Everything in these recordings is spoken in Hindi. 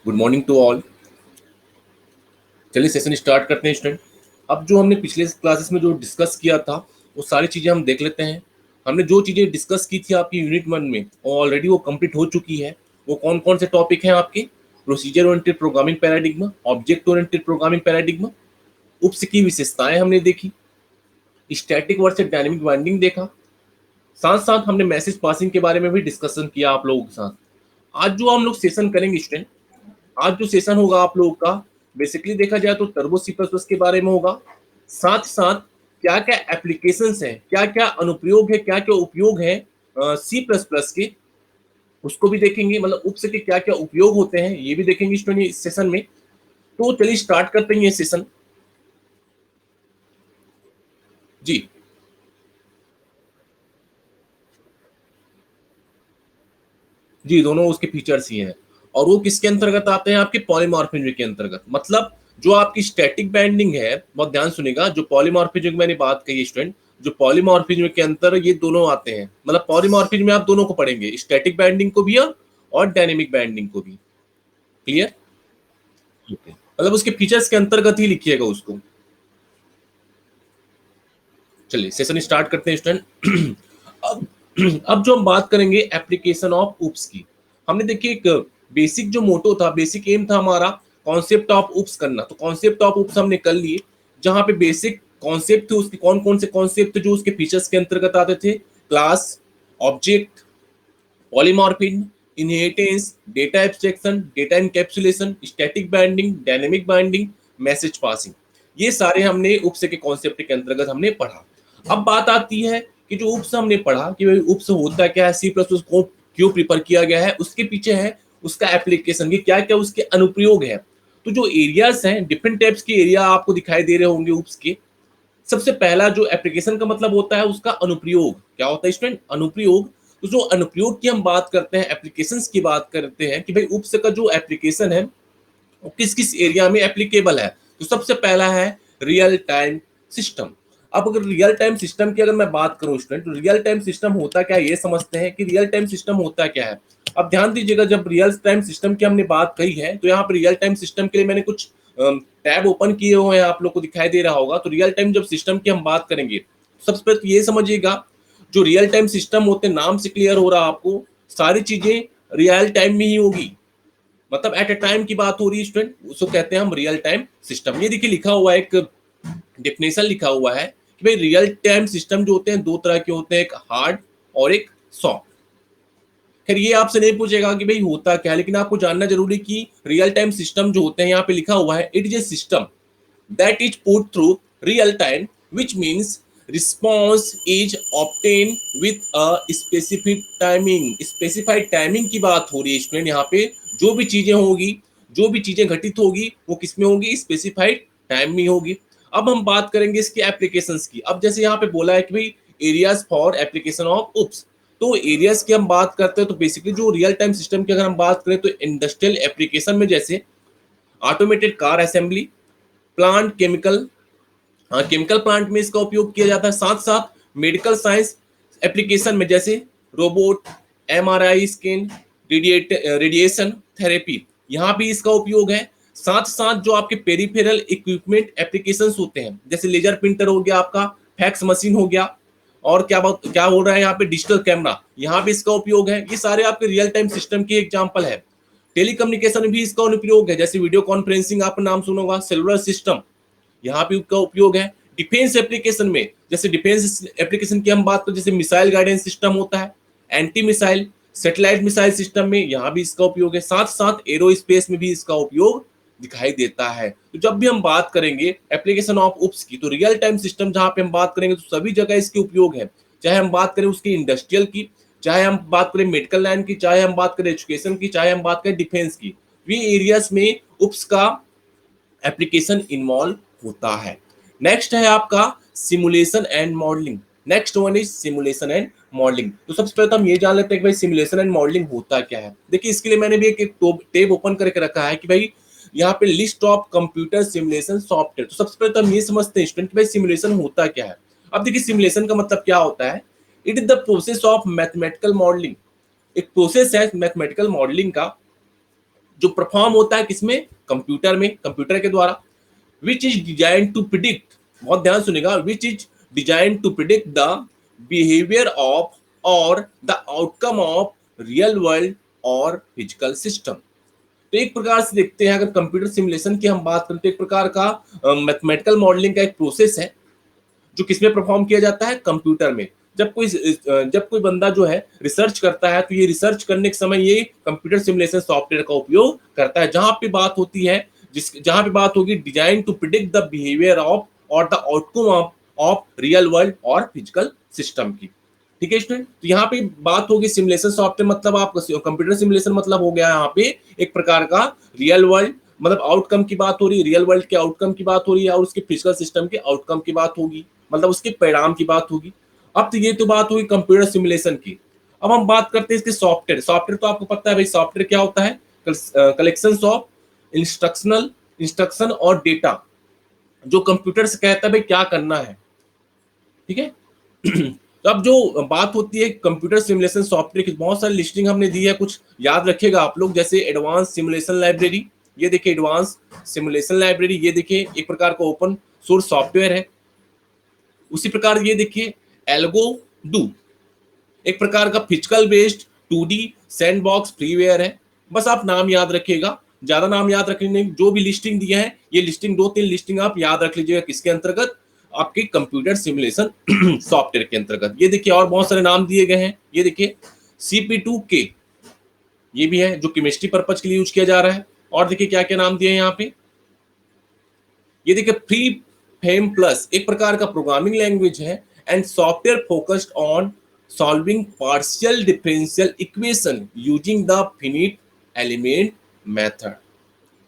Good morning to all. चलिए सेशन स्टार्ट करते हैं स्टूडेंट। अब जो हमने पिछले क्लासेस में जो डिस्कस किया था वो सारी चीज़ें हम देख लेते हैं। हमने जो चीज़ें डिस्कस की थी आपकी यूनिट 1 में ऑलरेडी वो कंप्लीट हो चुकी है। वो कौन कौन से टॉपिक हैं आपके? Procedure oriented programming paradigm, object oriented programming paradigm, OOPS की विशेषताएं हमने देखी, स्टैटिक वर्सेस डायनेमिक बाइंडिंग देखा, साथ साथ हमने मैसेज पासिंग के बारे में भी डिस्कशन किया आप लोगों के साथ। आज जो हम लोग सेशन करेंगे स्टूडेंट, आज जो सेशन होगा आप लोगों का बेसिकली देखा जाए तो टर्बो सी प्लस प्लस के बारे में होगा। साथ साथ क्या क्या एप्लीकेशंस हैं, क्या क्या अनुप्रयोग है, क्या क्या उपयोग है सी प्लस प्लस के, उसको भी देखेंगे। मतलब उप्स के क्या क्या उपयोग होते हैं ये भी देखेंगे स्टूडेंट इस सेशन में। तो चलिए स्टार्ट करते हैं ये सेशन जी। जी दोनों उसके फीचर्स ही हैं और वो किसके अंतर्गत आते हैं? आपके पॉलीमॉर्फिज्म के अंतर्गत। मतलब जो आपकी स्टैटिक बाइंडिंग है, बहुत ध्यान सुनेगा, जो पॉलीमॉर्फिज्म मैंने बात कही स्टूडेंट, जो पॉलीमॉर्फिज्म के अंतर ये दोनों आते हैं। मतलब पॉलीमॉर्फिज्म में आप दोनों को पढ़ेंगे, स्टैटिक बाइंडिंग को भी और डायनेमिक बाइंडिंग को भी। क्लियर? मतलब उसके फीचर्स के अंतर्गत ही लिखिएगा उसको। चलिए सेशन स्टार्ट करते हैं स्टूडेंट। अब अब जो हम बात करेंगे एप्लीकेशन ऑफ उप्स की, हमने देखिए एक बेसिक जो मोटो था, बेसिक एम था हमारा कॉन्सेप्ट ऑफ उप्स करना। तो कॉन्सेप्ट ऑफ उप्स हमने कर लिए, जहां पे बेसिक कॉन्सेप्ट थे उसके कौन कौन से कॉन्सेप्ट थे जो उसके फीचर्स के अंतर्गत आते थे? Class, object, polymorphism, inheritance, data abstraction, data encapsulation, static binding, dynamic binding, message passing. ये सारे हमने उप्स के कॉन्सेप्ट के अंतर्गत हमने पढ़ा। अब बात आती है कि जो उप्स हमने पढ़ा कि भाई उप्स होता क्या है, सी प्लस प्लस को क्यों प्रिफर किया गया है, उसके पीछे है उसका एप्लीकेशन की क्या क्या उसके अनुप्रयोग है। तो जो एरियाज हैं, डिफरेंट टाइप्स के एरिया आपको दिखाई दे रहे होंगे उप्स के। सबसे पहला जो एप्लीकेशन का मतलब होता है उसका अनुप्रयोग। क्या होता है स्टूडेंट? अनुप्रयोग। तो जो अनुप्रयोग की हम बात करते हैं, एप्लीकेशंस की बात करते हैं कि भाई उप्स का जो एप्लीकेशन है वो किस किस एरिया में एप्लीकेबल है। तो सबसे पहला है रियल टाइम सिस्टम। अब अगर रियल टाइम सिस्टम की अगर मैं बात करूं स्टूडेंट, तो रियल टाइम सिस्टम होता क्या है ये समझते हैं कि रियल टाइम सिस्टम होता क्या है। अब ध्यान दीजिएगा, जब रियल टाइम सिस्टम की हमने बात कही है तो यहाँ पर रियल टाइम सिस्टम के लिए मैंने कुछ टैब ओपन किए हुए हैं, आप लोग को दिखाई दे रहा होगा। तो रियल टाइम जब सिस्टम की हम बात करेंगे, सबसे पहले तो ये समझिएगा, जो रियल टाइम सिस्टम होते हैं, नाम से क्लियर हो रहा आपको, सारी चीजें रियल टाइम में ही होगी। मतलब एट ए टाइम की बात हो रही है स्टूडेंट, उसको कहते हैं हम रियल टाइम सिस्टम। ये देखिए लिखा हुआ है, एक डेफिनेशन लिखा हुआ है कि भाई रियल टाइम सिस्टम जो होते हैं दो तरह के होते हैं, एक हार्ड और एक सॉफ्ट। खैर ये आपसे नहीं पूछेगा कि भाई होता क्या है, लेकिन आपको जानना जरूरी कि रियल टाइम सिस्टम जो होते हैं, यहाँ पे लिखा हुआ है it is A system that is put through real time, which means response is obtained with a specific timing। specified timing की बात हो रही है स्टूडेंट। यहाँ पे जो भी चीजें होगी, जो भी चीजें घटित होगी वो किसमें होगी? स्पेसिफाइड टाइम में होगी। अब हम बात करेंगे इसकी एप्लीकेशंस की। अब जैसे यहाँ पे बोला है कि भाई एरियाज फॉर एप्लीकेशन ऑफ उप्स, तो एरियाज की हम बात करते हैं तो बेसिकली जो रियल टाइम सिस्टम की अगर हम बात करें तो इंडस्ट्रियल एप्लीकेशन में जैसे automated car assembly, plant chemical, हाँ केमिकल प्लांट में इसका उपयोग किया जाता है। साथ साथ मेडिकल साइंस एप्लीकेशन में जैसे robot, MRI scan, radiation therapy, यहाँ भी इसका उपयोग है। साथ साथ जो आपके पेरिफेरल इक्विपमेंट एप्लीकेशंस होते हैं, जैसे लेजर प्रिंटर हो गया, आपका फैक्स मशीन हो गया, और क्या हो रहा है यहाँ पे डिजिटल कैमरा, यहाँ भी इसका उपयोग है। ये सारे आपके रियल टाइम सिस्टम के एग्जाम्पल है। टेलीकम्युनिकेशन भी इसका अनुप्रयोग है, जैसे वीडियो कॉन्फ्रेंसिंग आपका नाम सुना होगा, सेलुलर सिस्टम, यहाँ भी उसका उपयोग है। डिफेंस एप्लीकेशन में जैसे डिफेंस एप्लीकेशन की हम बात करें, जैसे मिसाइल गाइडेंस सिस्टम होता है, anti missile, satellite missile system में यहाँ भी इसका उपयोग है। साथ साथ एरोस्पेस में भी इसका उपयोग दिखाई देता है। तो जब भी हम बात करेंगे एप्लीकेशन ऑफ उप्स की, तो रियल टाइम सिस्टम जहां पे हम बात करेंगे तो सभी जगह इसके उपयोग है। चाहे हम बात करें उसकी इंडस्ट्रियल की, चाहे हम बात करें मेडिकल लाइन की, चाहे हम बात करें एजुकेशन की, चाहे हम बात करें डिफेंस की, ये एरियाज में उप्स का एप्लीकेशन इन्वॉल्व होता है। नेक्स्ट है आपका simulation and modelling. Next one is simulation and modelling. तो सबसे पहले तो हम ये जान लेते हैं कि भाई सिमुलेशन एंड मॉडलिंग होता क्या है। देखिए इसके लिए मैंने भी एक टेब ओपन करके रखा है कि भाई यहाँ पे list of computer simulation software. तो सबसे पहले तो हम ये समझते हैं स्टूडेंट कि भाई सिमुलेशन होता क्या है। अब देखिए सिमुलेशन का मतलब क्या होता है, it is the process of mathematical modelling. एक प्रोसेस है मैथमेटिकल मॉडलिंग का, जो परफॉर्म होता है किसमें, कंप्यूटर में, कंप्यूटर के द्वारा। Which is design to predict, बहुत ध्यान सुनेगा, which is design to predict the behaviour of और the outcome of real world और फिजिकल सिस्टम। तो एक प्रकार से देखते हैं, अगर कंप्यूटर सिमुलेशन की हम बात करें तो एक प्रकार का मैथमेटिकल मॉडलिंग का एक प्रोसेस है जो किसमें परफॉर्म किया जाता है, कंप्यूटर में। जब कोई बंदा जो है रिसर्च करता है तो ये रिसर्च करने के समय ये कंप्यूटर सिमुलेशन सॉफ्टवेयर का उपयोग करता है, जहां पे बात होती है जहां पे बात होगी design to predict the behaviour of और the outcome of real world और फिजिकल सिस्टम की। ठीक है स्टूडेंट, तो यहाँ पे बात होगी सिमुलेशन सॉफ्टवेयर, मतलब आप कंप्यूटर सिमुलेशन मतलब हो गया यहाँ पे एक प्रकार का रियल वर्ल्ड, मतलब आउटकम की बात हो रही है, रियल वर्ल्ड के आउटकम की बात हो रही है, और उसके फिजिकल सिस्टम के आउटकम की बात होगी, मतलब उसके परिणाम की बात होगी। अब तो ये तो बात हुई कंप्यूटर सिमुलेशन की। अब हम बात करते हैं इसके सॉफ्टवेयर। सॉफ्टवेयर तो आपको पता है भाई, सॉफ्टवेयर क्या होता है, कलेक्शन ऑफ इंस्ट्रक्शन और डेटा, जो कंप्यूटर से कहता है भाई क्या करना है। ठीक है तो अब जो बात होती है कंप्यूटर सिमुलेशन सॉफ्टवेयर की, बहुत सारी लिस्टिंग हमने दी है, कुछ याद रखिएगा आप लोग, जैसे एडवांस सिमुलेशन लाइब्रेरी, ये देखिए एडवांस सिमुलेशन लाइब्रेरी, ये देखिए एक प्रकार का ओपन सोर्स सॉफ्टवेयर है। उसी प्रकार ये देखिए एल्गो डू, एक प्रकार का physical based 2D sandbox freeware है। बस आप नाम याद रखिएगा, ज्यादा नाम याद रखने नहीं, जो भी लिस्टिंग दिया है ये लिस्टिंग 2-3 लिस्टिंग आप याद रख लीजिएगा, किसके अंतर्गत, आपके कंप्यूटर सिमुलेशन सॉफ्टवेयर के अंतर्गत। ये देखिए और बहुत सारे नाम दिए गए हैं, ये देखिए CP2K, ये भी है जो केमिस्ट्री पर्पज के लिए यूज किया जा रहा है। और देखिए क्या क्या नाम दिए हैं यहाँ पे, ये देखिए फ्री फेम प्लस, एक प्रकार का प्रोग्रामिंग लैंग्वेज है and software focused on solving partial differential equation using the finite element method.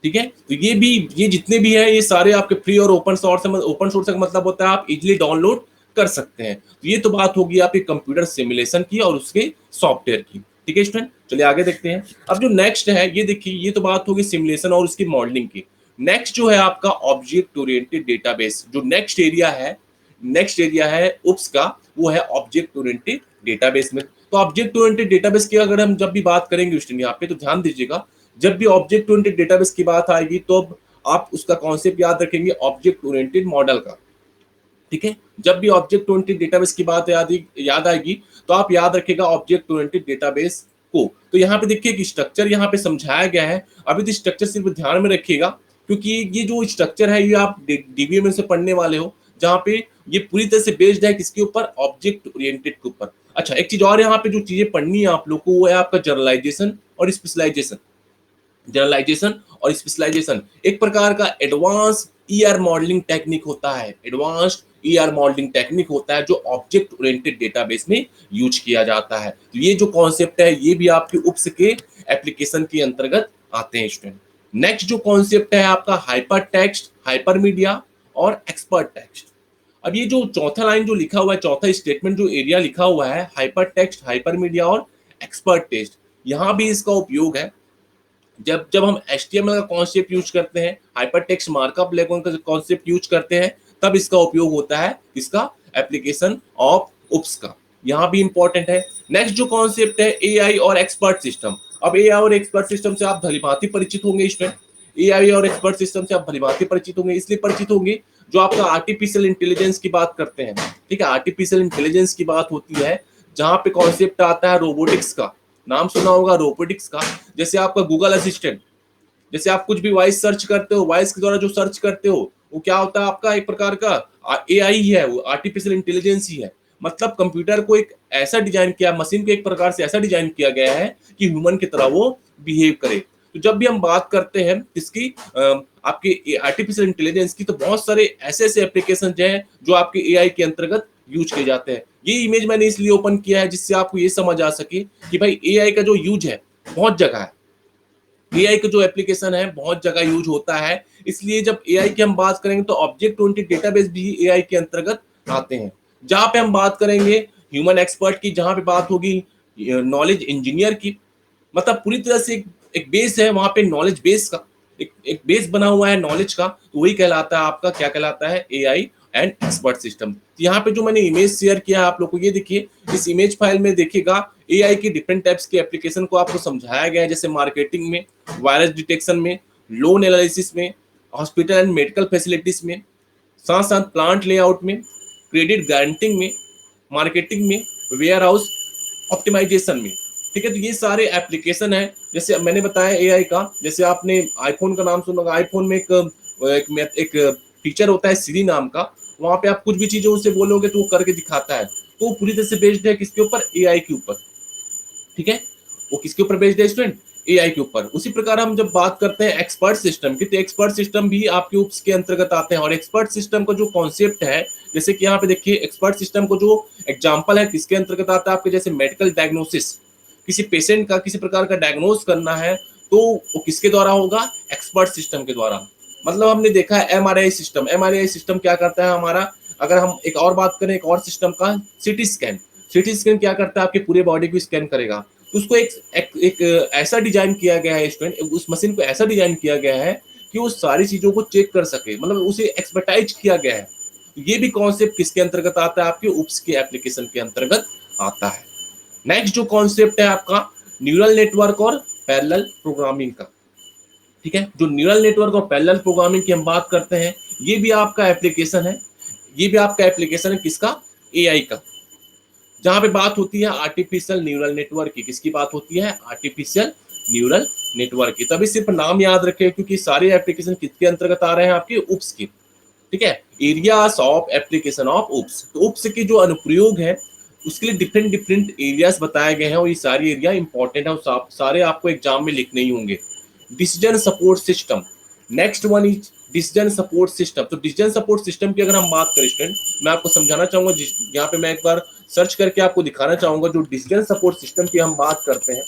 ठीक है, तो ये जितने भी है ये सारे आपके फ्री और ओपन सोर्स का मतलब होता है आप इजीली डाउनलोड कर सकते हैं। तो ये तो बात होगी आपके कंप्यूटर सिमुलेशन की और उसके सॉफ्टवेयर की। ठीक है स्टूडेंट, चलिए आगे देखते हैं। अब जो नेक्स्ट है ये देखिए, ये तो बात होगी सिमुलेशन और उसकी मॉडलिंग की। नेक्स्ट जो है आपका ऑब्जेक्ट ओरिएंटेड डेटाबेस, जो नेक्स्ट एरिया है उप्स का, वो है ऑब्जेक्ट ओरिएंटेड डेटाबेस में। तो ऑब्जेक्ट ओरिएंटेड डेटाबेस की अगर हम जब भी बात करेंगे स्टूडेंट यहाँ पे, तो ध्यान दीजिएगा, जब भी ऑब्जेक्ट ओरिएंटेड डेटाबेस की बात आएगी तो आप उसका कॉन्सेप्ट याद रखेंगे ऑब्जेक्ट ओरिएंटेड मॉडल का। ठीक है, जब भी ऑब्जेक्ट ओरिएंटेड डेटाबेस की बात याद आएगी तो आप याद रखेगा ऑब्जेक्ट ओरिएंटेड डेटाबेस को। तो यहाँ पे देखिए कि स्ट्रक्चर यहाँ पे समझाया गया है। अभी तो स्ट्रक्चर सिर्फ ध्यान में रखिएगा, क्योंकि ये जो स्ट्रक्चर है ये आप डीबीए से पढ़ने वाले हो, जहाँ पे ये पूरी तरह से बेस्ड है किसके ऊपर, ऑब्जेक्ट ओरिएंटेड के ऊपर। अच्छा, एक चीज और यहाँ पे जो चीजें पढ़नी है आप लोग को, वो है आपका जनरलाइजेशन और स्पेशलाइजेशन। जनरलाइजेशन और स्पेशलाइजेशन एक प्रकार का एडवांस ईआर मॉडलिंग टेक्निक होता है, एडवांस्ड ईआर मॉडलिंग टेक्निक होता है जो ऑब्जेक्ट ओरिएंटेड डेटाबेस में यूज किया जाता है। तो ये जो कॉन्सेप्ट है ये भी आपके उप्स के एप्लीकेशन के अंतर्गत आते हैं स्टूडेंट। नेक्स्ट जो कॉन्सेप्ट है आपका हाइपर टेक्स्ट, हाइपर मीडिया और एक्सपर्ट टेक्स्ट। अब ये जो चौथा लाइन जो लिखा हुआ है, चौथा स्टेटमेंट जो एरिया लिखा हुआ है, हाइपर टेक्स्ट, हाइपर मीडिया और एक्सपर्ट टेक्स्ट, यहाँ भी इसका उपयोग है। जब हम HTML का कॉन्सेप्ट यूज करते हैं, हाइपर टेक्स्ट मार्कअप लैंग्वेज का कॉन्सेप्ट यूज करते हैं, तब इसका उपयोग होता है इसका एप्लीकेशन ऑफ उप्स का, यहाँ भी इंपॉर्टेंट है। नेक्स्ट जो कॉन्सेप्ट है AI और एक्सपर्ट सिस्टम। अब AI और एक्सपर्ट सिस्टम से आप भलीभांति परिचित होंगे स्टूडेंट, AI और एक्सपर्ट सिस्टम से आप भलीभांति परिचित होंगे, इसलिए परिचित होंगे जो आपका आर्टिफिशियल इंटेलिजेंस की बात करते हैं। ठीक है, आर्टिफिशियल इंटेलिजेंस की बात होती है, जहां पे कॉन्सेप्ट आता है रोबोटिक्स का, नाम सुना होगा रोबोटिक्स का। जैसे आपका गूगल असिस्टेंट, जैसे आप कुछ भी वॉइस सर्च करते हो, वॉइस के द्वारा जो सर्च करते हो वो क्या होता है, आपका एक प्रकार का AI ही है, वो आर्टिफिशियल इंटेलिजेंस ही है। मतलब कंप्यूटर को एक ऐसा डिजाइन किया, मशीन को एक प्रकार से ऐसा डिजाइन किया गया है कि ह्यूमन की तरह वो बिहेव करे। तो जब भी हम बात करते हैं इसकी आपके आर्टिफिशियल इंटेलिजेंस की, तो बहुत सारे ऐसे एप्लीकेशन हैं जो आपके AI के अंतर्गत यूज किए जाते हैं। ये इमेज मैंने इसलिए ओपन किया है जिससे आपको ये समझ आ सके कि भाई AI का जो यूज है बहुत जगह है, AI का जो एप्लीकेशन है बहुत जगह यूज होता है। इसलिए जब AI की हम बात करेंगे तो ऑब्जेक्ट ओरिएंटेड डेटाबेस भी AI के अंतर्गत आते हैं। जहां पे हम बात करेंगे ह्यूमन एक्सपर्ट की, जहां पे बात होगी नॉलेज इंजीनियर की, मतलब पूरी तरह से एक बेस है वहां पे, नॉलेज बेस का एक बेस बना हुआ है नॉलेज का, तो वही कहलाता है आपका, क्या कहलाता है, AI एंड एक्सपर्ट सिस्टम। यहाँ पे जो मैंने इमेज शेयर किया है आप लोग को, ये देखिए, इस इमेज फाइल में देखिएगा एआई की डिफरेंट टाइप्स के एप्लीकेशन को आपको समझाया गया है, जैसे मार्केटिंग में, वायरस डिटेक्शन में, लोन एनालिसिस में, हॉस्पिटल एंड मेडिकल फैसिलिटीज में, साथ साथ प्लांट लेआउट में, क्रेडिट गारंटिंग में, मार्केटिंग में, वेयर हाउस ऑप्टिमाइजेशन में। ठीक है, तो ये सारे एप्लीकेशन है। जैसे मैंने बताया एआई का, जैसे आपने आईफोन का नाम सुना होगा, आईफोन में एक फीचर होता है सीरी नाम का, वहां पे आप कुछ भी चीजें उससे बोलोगे तो वो करके दिखाता है। तो वो पूरी तरह से बेस्ड है किसके ऊपर? एआई के ऊपर। ठीक है, वो किसके ऊपर बेस्ड है स्टूडेंट? एआई के ऊपर। उसी प्रकार हम जब बात करते हैं एक्सपर्ट सिस्टम की, तो एक्सपर्ट सिस्टम भी आपके उप्स के अंतर्गत आते हैं। और एक्सपर्ट सिस्टम का जो कॉन्सेप्ट है, जैसे कि यहाँ पे देखिए, एक्सपर्ट सिस्टम को जो एग्जांपल है किसके अंतर्गत आता है आपके, जैसे मेडिकल डायग्नोसिस, किसी पेशेंट का किसी प्रकार का डायग्नोस करना है तो वो किसके द्वारा होगा? एक्सपर्ट सिस्टम के द्वारा। मतलब हमने देखा है एमआरआई सिस्टम, एमआरआई सिस्टम क्या करता है हमारा, अगर हम एक और बात करें एक और सिस्टम का, सीटी स्कैन, सीटी स्कैन क्या करता है? आपके पूरे बॉडी को स्कैन करेगा। तो उसको एक ऐसा डिजाइन किया गया है स्टूडेंट, उस मशीन को ऐसा डिजाइन किया गया है कि वो सारी चीजों को चेक कर सके, मतलब उसे एक्सपर्टाइज किया गया है। ये भी कॉन्सेप्ट किसके अंतर्गत आता है? आपके उप्स के एप्लीकेशन के अंतर्गत आता है। नेक्स्ट जो कॉन्सेप्ट है आपका न्यूरल नेटवर्क और पैरेलल प्रोग्रामिंग का। ठीक है, जो न्यूरल नेटवर्क और पैरेलल प्रोग्रामिंग की हम बात करते हैं, ये भी आपका एप्लीकेशन है। ये भी आपका एप्लीकेशन है किसका? एआई का। जहां पे बात होती है आर्टिफिशियल न्यूरल नेटवर्क की। किसकी बात होती है? आर्टिफिशियल न्यूरल नेटवर्क की। तभी सिर्फ नाम याद रखें, क्योंकि सारे एप्लीकेशन किसके अंतर्गत आ रहे हैं? आपके उप्स की। ठीक है, एरियाज ऑफ एप्लीकेशन ऑफ उप्स। तो उप्स के जो अनुप्रयोग है उसके लिए डिफरेंट डिफरेंट एरियाज बताए गए हैं, और ये सारे एरिया इंपॉर्टेंट है और सारे आपको एग्जाम में लिखने ही होंगे। Decision support system, next one is decision support system. तो डिसीजन सपोर्ट सिस्टम की अगर हम बात करें स्टूडेंट, मैं आपको समझाना चाहूंगा, यहाँ पे मैं एक बार सर्च करके आपको दिखाना चाहूंगा। जो डिसीजन सपोर्ट सिस्टम की हम बात करते हैं,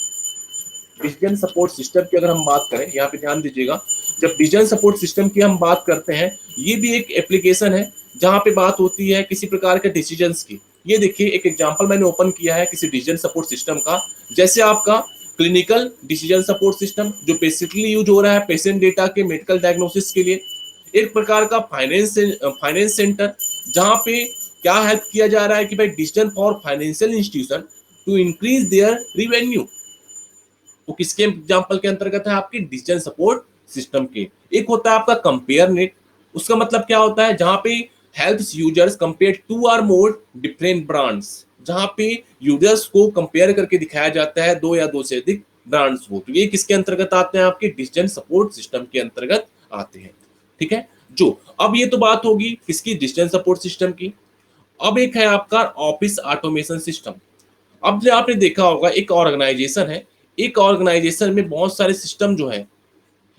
डिसीजन सपोर्ट सिस्टम की अगर हम बात करें, यहाँ पे ध्यान दीजिएगा, जब डिसीजन सपोर्ट सिस्टम की हम बात करते हैं, ये भी एक एप्लीकेशन है जहां पे बात होती है किसी प्रकार के डिसीजंस की। ये देखिए, एक एग्जांपल मैंने ओपन किया है किसी डिसीजन सपोर्ट सिस्टम का, जैसे आपका क्लिनिकल डिसीजन सपोर्ट सिस्टम, जो बेसिकली यूज हो रहा है पेशेंट डेटा के मेडिकल डायग्नोसिस के लिए। एक प्रकार का फाइनेंस सेंटर, जहां पे क्या हेल्प किया जा रहा है कि भाई decision for financial institution to increase their revenue, वो किसके एग्जांपल के अंतर्गत है? आपकी डिसीजन सपोर्ट सिस्टम के। एक होता है आपका कंपेयर नेट, उसका मतलब क्या होता है? जहां पे हेल्प्स यूजर्स कंपेयर टू और मोर डिफरेंट ब्रांड्स, जहां पे यूजर्स को कंपेयर करके दिखाया जाता है दो या दो से अधिक ब्रांड्स को। तो ये किसके अंतर्गत आते हैं? आपके डिसीजन सपोर्ट सिस्टम के अंतर्गत आते हैं। ठीक है, जो अब ये तो बात होगी किसकी? डिसीजन सपोर्ट सिस्टम की। अब एक है आपका ऑफिस ऑटोमेशन सिस्टम। अब जो आपने देखा होगा, एक ऑर्गेनाइजेशन है, एक ऑर्गेनाइजेशन में बहुत सारे सिस्टम जो है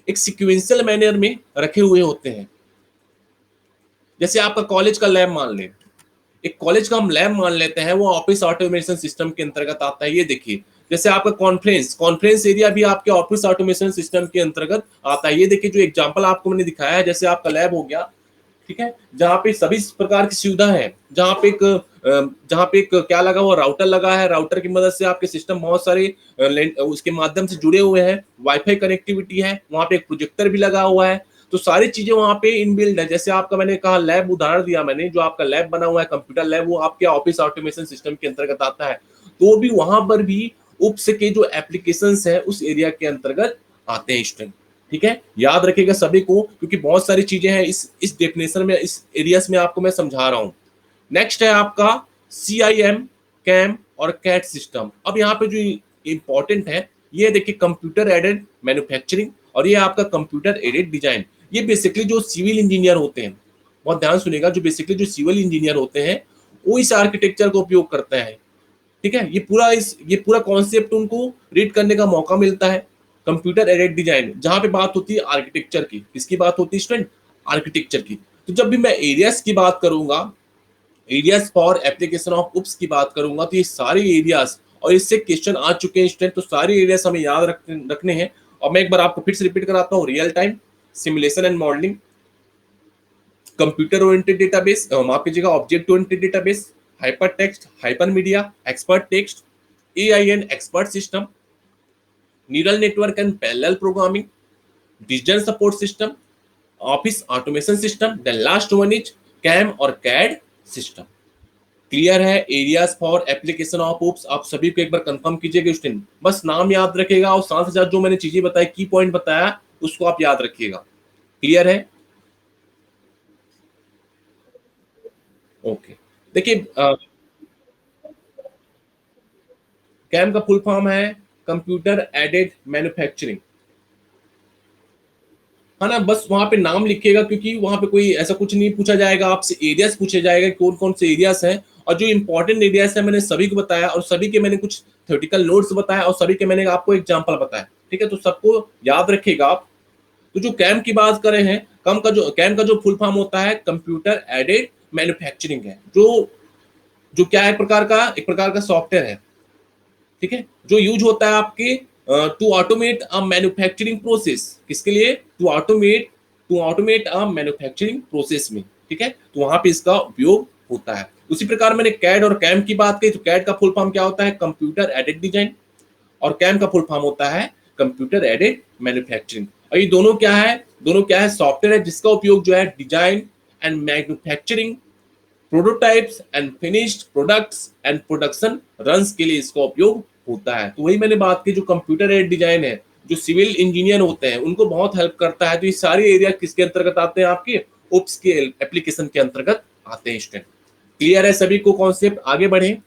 एक सिक्वेंशियल मैनर में रखे हुए होते हैं। जैसे आपका कॉलेज का लैब मान लें, एक कॉलेज का हम लैब मान लेते हैं, वो ऑफिस ऑटोमेशन सिस्टम के अंतर्गत आता है। ये देखिए, जैसे आपका कॉन्फ्रेंस एरिया भी आपके ऑफिस ऑटोमेशन सिस्टम के अंतर्गत आता है। ये देखिए, जो एग्जांपल आपको मैंने दिखाया है, जैसे आपका लैब हो गया, ठीक है, जहाँ पे सभी प्रकार की सुविधा है, जहाँ पे एक क्या लगा हुआ? राउटर लगा है। राउटर की मदद से आपके सिस्टम बहुत सारे उसके माध्यम से जुड़े हुए हैं, वाईफाई कनेक्टिविटी है, वहाँ पे एक प्रोजेक्टर भी लगा हुआ है। तो सारी चीजें वहाँ पे इनबिल्ड है। जैसे आपका मैंने कहा लैब, उदाहरण दिया मैंने, जो आपका लैब बना हुआ है कंप्यूटर लैब, वो आपके ऑफिस ऑटोमेशन सिस्टम के अंतर्गत आता है। तो भी वहां पर भी उप्स के जो एप्लीकेशंस है उस एरिया के अंतर्गत आते हैं स्टूडेंट। ठीक है, याद रखिएगा सभी को, क्योंकि बहुत सारी चीजें हैं इस डेफिनेशन में, इस एरियाज में आपको मैं समझा रहा हूं। नेक्स्ट है आपका CIM, कैम और कैट सिस्टम। अब यहाँ पे जो इंपॉर्टेंट है, ये देखिए, कंप्यूटर एडेड मैन्युफैक्चरिंग और ये आपका कंप्यूटर एडेड डिजाइन। ये बेसिकली जो सिविल इंजीनियर होते हैं, बहुत ध्यान सुनिएगा, जो बेसिकली जो सिविल इंजीनियर होते हैं वो इस आर्किटेक्चर का उपयोग करते हैं। ठीक है, ये पूरा कॉन्सेप्ट उनको रीड करने का मौका मिलता है। कंप्यूटर एडेड डिजाइन, जहां पे बात होती है आर्किटेक्चर की। किसकी बात होती है स्टूडेंट? आर्किटेक्चर की। तो जब भी मैं एरियाज की बात करूंगा, एरियाज फॉर एप्लीकेशन ऑफ उप्स की बात करूंगा, तो ये सारे एरियाज, और इससे क्वेश्चन आ चुके हैं स्टूडेंट, तो सारे एरियाज हमें याद रखने हैं। और मैं एक बार आपको फिर से रिपीट कराता हूँ। Real time, simulation and modelling, computer oriented database, माफ कीजिएगा, object oriented database, hyper text, hyper media, expert text, AI and expert system, neural network and parallel programming, decision support system, office automation system, then last one is CAM और कैड सिस्टम। क्लियर है? Areas for application of OOPS आप सभी को एक बार कंफर्म कीजिएगा स्टूडेंट, बस नाम याद रखेगा और साथ ही साथ जो मैंने चीजें बताई, की पॉइंट बताया, उसको आप याद रखिएगा। क्लियर है? ओके। देखिए, कैम का फुल फॉर्म है कंप्यूटर एडेड मैन्युफैक्चरिंग, है ना। बस वहां पे नाम लिखिएगा, क्योंकि वहां पे कोई ऐसा कुछ नहीं पूछा जाएगा आपसे, एरियाज पूछे जाएगा कौन कौन से एरियाज हैं, और जो इंपॉर्टेंट एरियाज है मैंने सभी को बताया, और सभी के मैंने कुछ थ्योरेटिकल नोट्स बताया, और सभी के मैंने आपको एग्जांपल बताया। ठीक है, तो सबको याद रखिएगा आप। तो जो कैम की बात करें हैं, कैम का जो फुल फॉर्म होता है कंप्यूटर एडेड मैन्युफैक्चरिंग है, जो जो क्या है, एक प्रकार का सॉफ्टवेयर है। ठीक है, जो यूज होता है आपके to automate a manufacturing process, किसके लिए? To automate a manufacturing process में। ठीक है, तो वहां पे इसका उपयोग होता है। उसी प्रकार मैंने कैड और कैम की बात की, तो कैड का फुल फॉर्म क्या होता है? कंप्यूटर एडेड डिजाइन, और कैम का फुल फॉर्म होता है कंप्यूटर एडेड मैन्युफैक्चरिंग। और ये दोनों क्या है? सॉफ्टवेयर है जिसका उपयोग जो है design and manufacturing, prototypes and finished products and production runs के लिए इसका उपयोग होता है। तो वही मैंने बात की, जो कंप्यूटर एडेड डिजाइन है, जो सिविल इंजीनियर होते हैं उनको बहुत हेल्प करता है। तो ये सारे एरिया किसके अंतर्गत आते हैं? आपके ओप्स के एप्लीकेशन के अंतर्गत आते हैं स्टूडेंट। क्लियर है सभी को कॉन्सेप्ट? आगे बढ़े।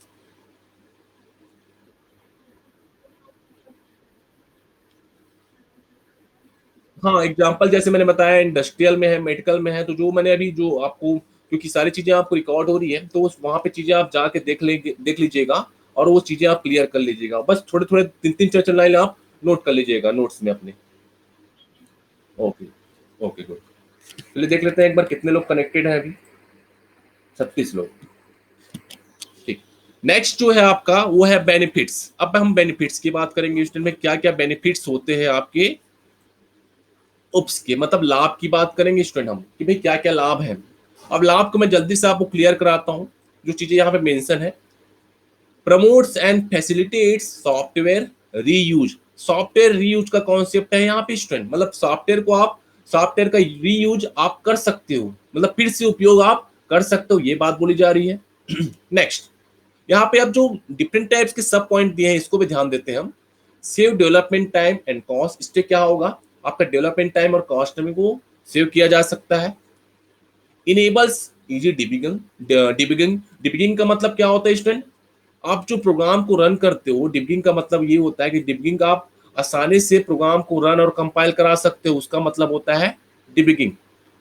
हाँ, एग्जाम्पल जैसे मैंने बताया, इंडस्ट्रियल में है, मेडिकल में है, तो जो मैंने अभी जो आपको, क्योंकि सारी चीजें आपको रिकॉर्ड हो रही है, तो वहां पे चीजें आप जाके देख लीजिएगा, और वो चीजें आप क्लियर कर लीजिएगा। बस थोड़े थोड़े तीन तीन चार चार लाइन आप नोट कर लीजिएगा नोट्स में अपने। ओके। Okay, good. चलिए देख लेते हैं एक बार कितने लोग कनेक्टेड हैं अभी। 36 लोग। ठीक। नेक्स्ट जो है आपका वो है बेनिफिट्स। अब हम बेनिफिट्स की बात करेंगे स्टूडेंट में, क्या क्या बेनिफिट्स होते हैं आपके उप्स के, मतलब लाभ की बात करेंगे स्टूडेंट हम, कि भाई क्या क्या लाभ है। अब लाभ को मैं जल्दी से आपको क्लियर कराता हूँ, जो चीजें यहाँ पे मेंशन है। Promotes and facilitates software reuse. Software reuse का कॉन्सेप्ट है यहाँ पे स्टूडेंट, मतलब सॉफ्टवेयर का रीयूज आप कर सकते हो, मतलब फिर से उपयोग आप कर सकते हो, ये बात बोली जा रही है। नेक्स्ट, यहाँ पे अब जो डिफरेंट टाइप्स के सब पॉइंट दिए हैं, इसको भी ध्यान देते हैं हम। Save development time and cost, इससे क्या होगा? आपका डेवलपमेंट टाइम और कॉस्ट में को सेव किया जा सकता है। Enables easy डिबिगिंग। डिबिगिंग का मतलब क्या होता है स्टूडेंट? आप जो प्रोग्राम को रन करते हो, डिबिगिंग का मतलब ये होता है कि डिबिगिंग आप आसानी से प्रोग्राम को रन और कंपाइल करा सकते हो, उसका मतलब होता है डिबिगिंग।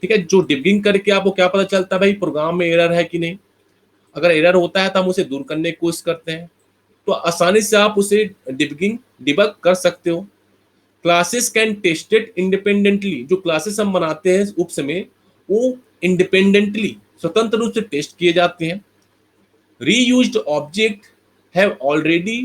ठीक है, जो डिबिगिंग करके आपको क्या पता चलता है भाई, प्रोग्राम में एरर है कि नहीं। अगर एरर होता है तो हम उसे दूर करने की कोशिश करते हैं, तो आसानी से आप उसे डिबग कर सकते हो। क्लासेस कैन टेस्टेड इंडिपेंडेंटली, जो क्लासेस हम बनाते हैं उप समय, वो इंडिपेंडेंटली स्वतंत्र रूप से टेस्ट किए जाते हैं। Reused object have already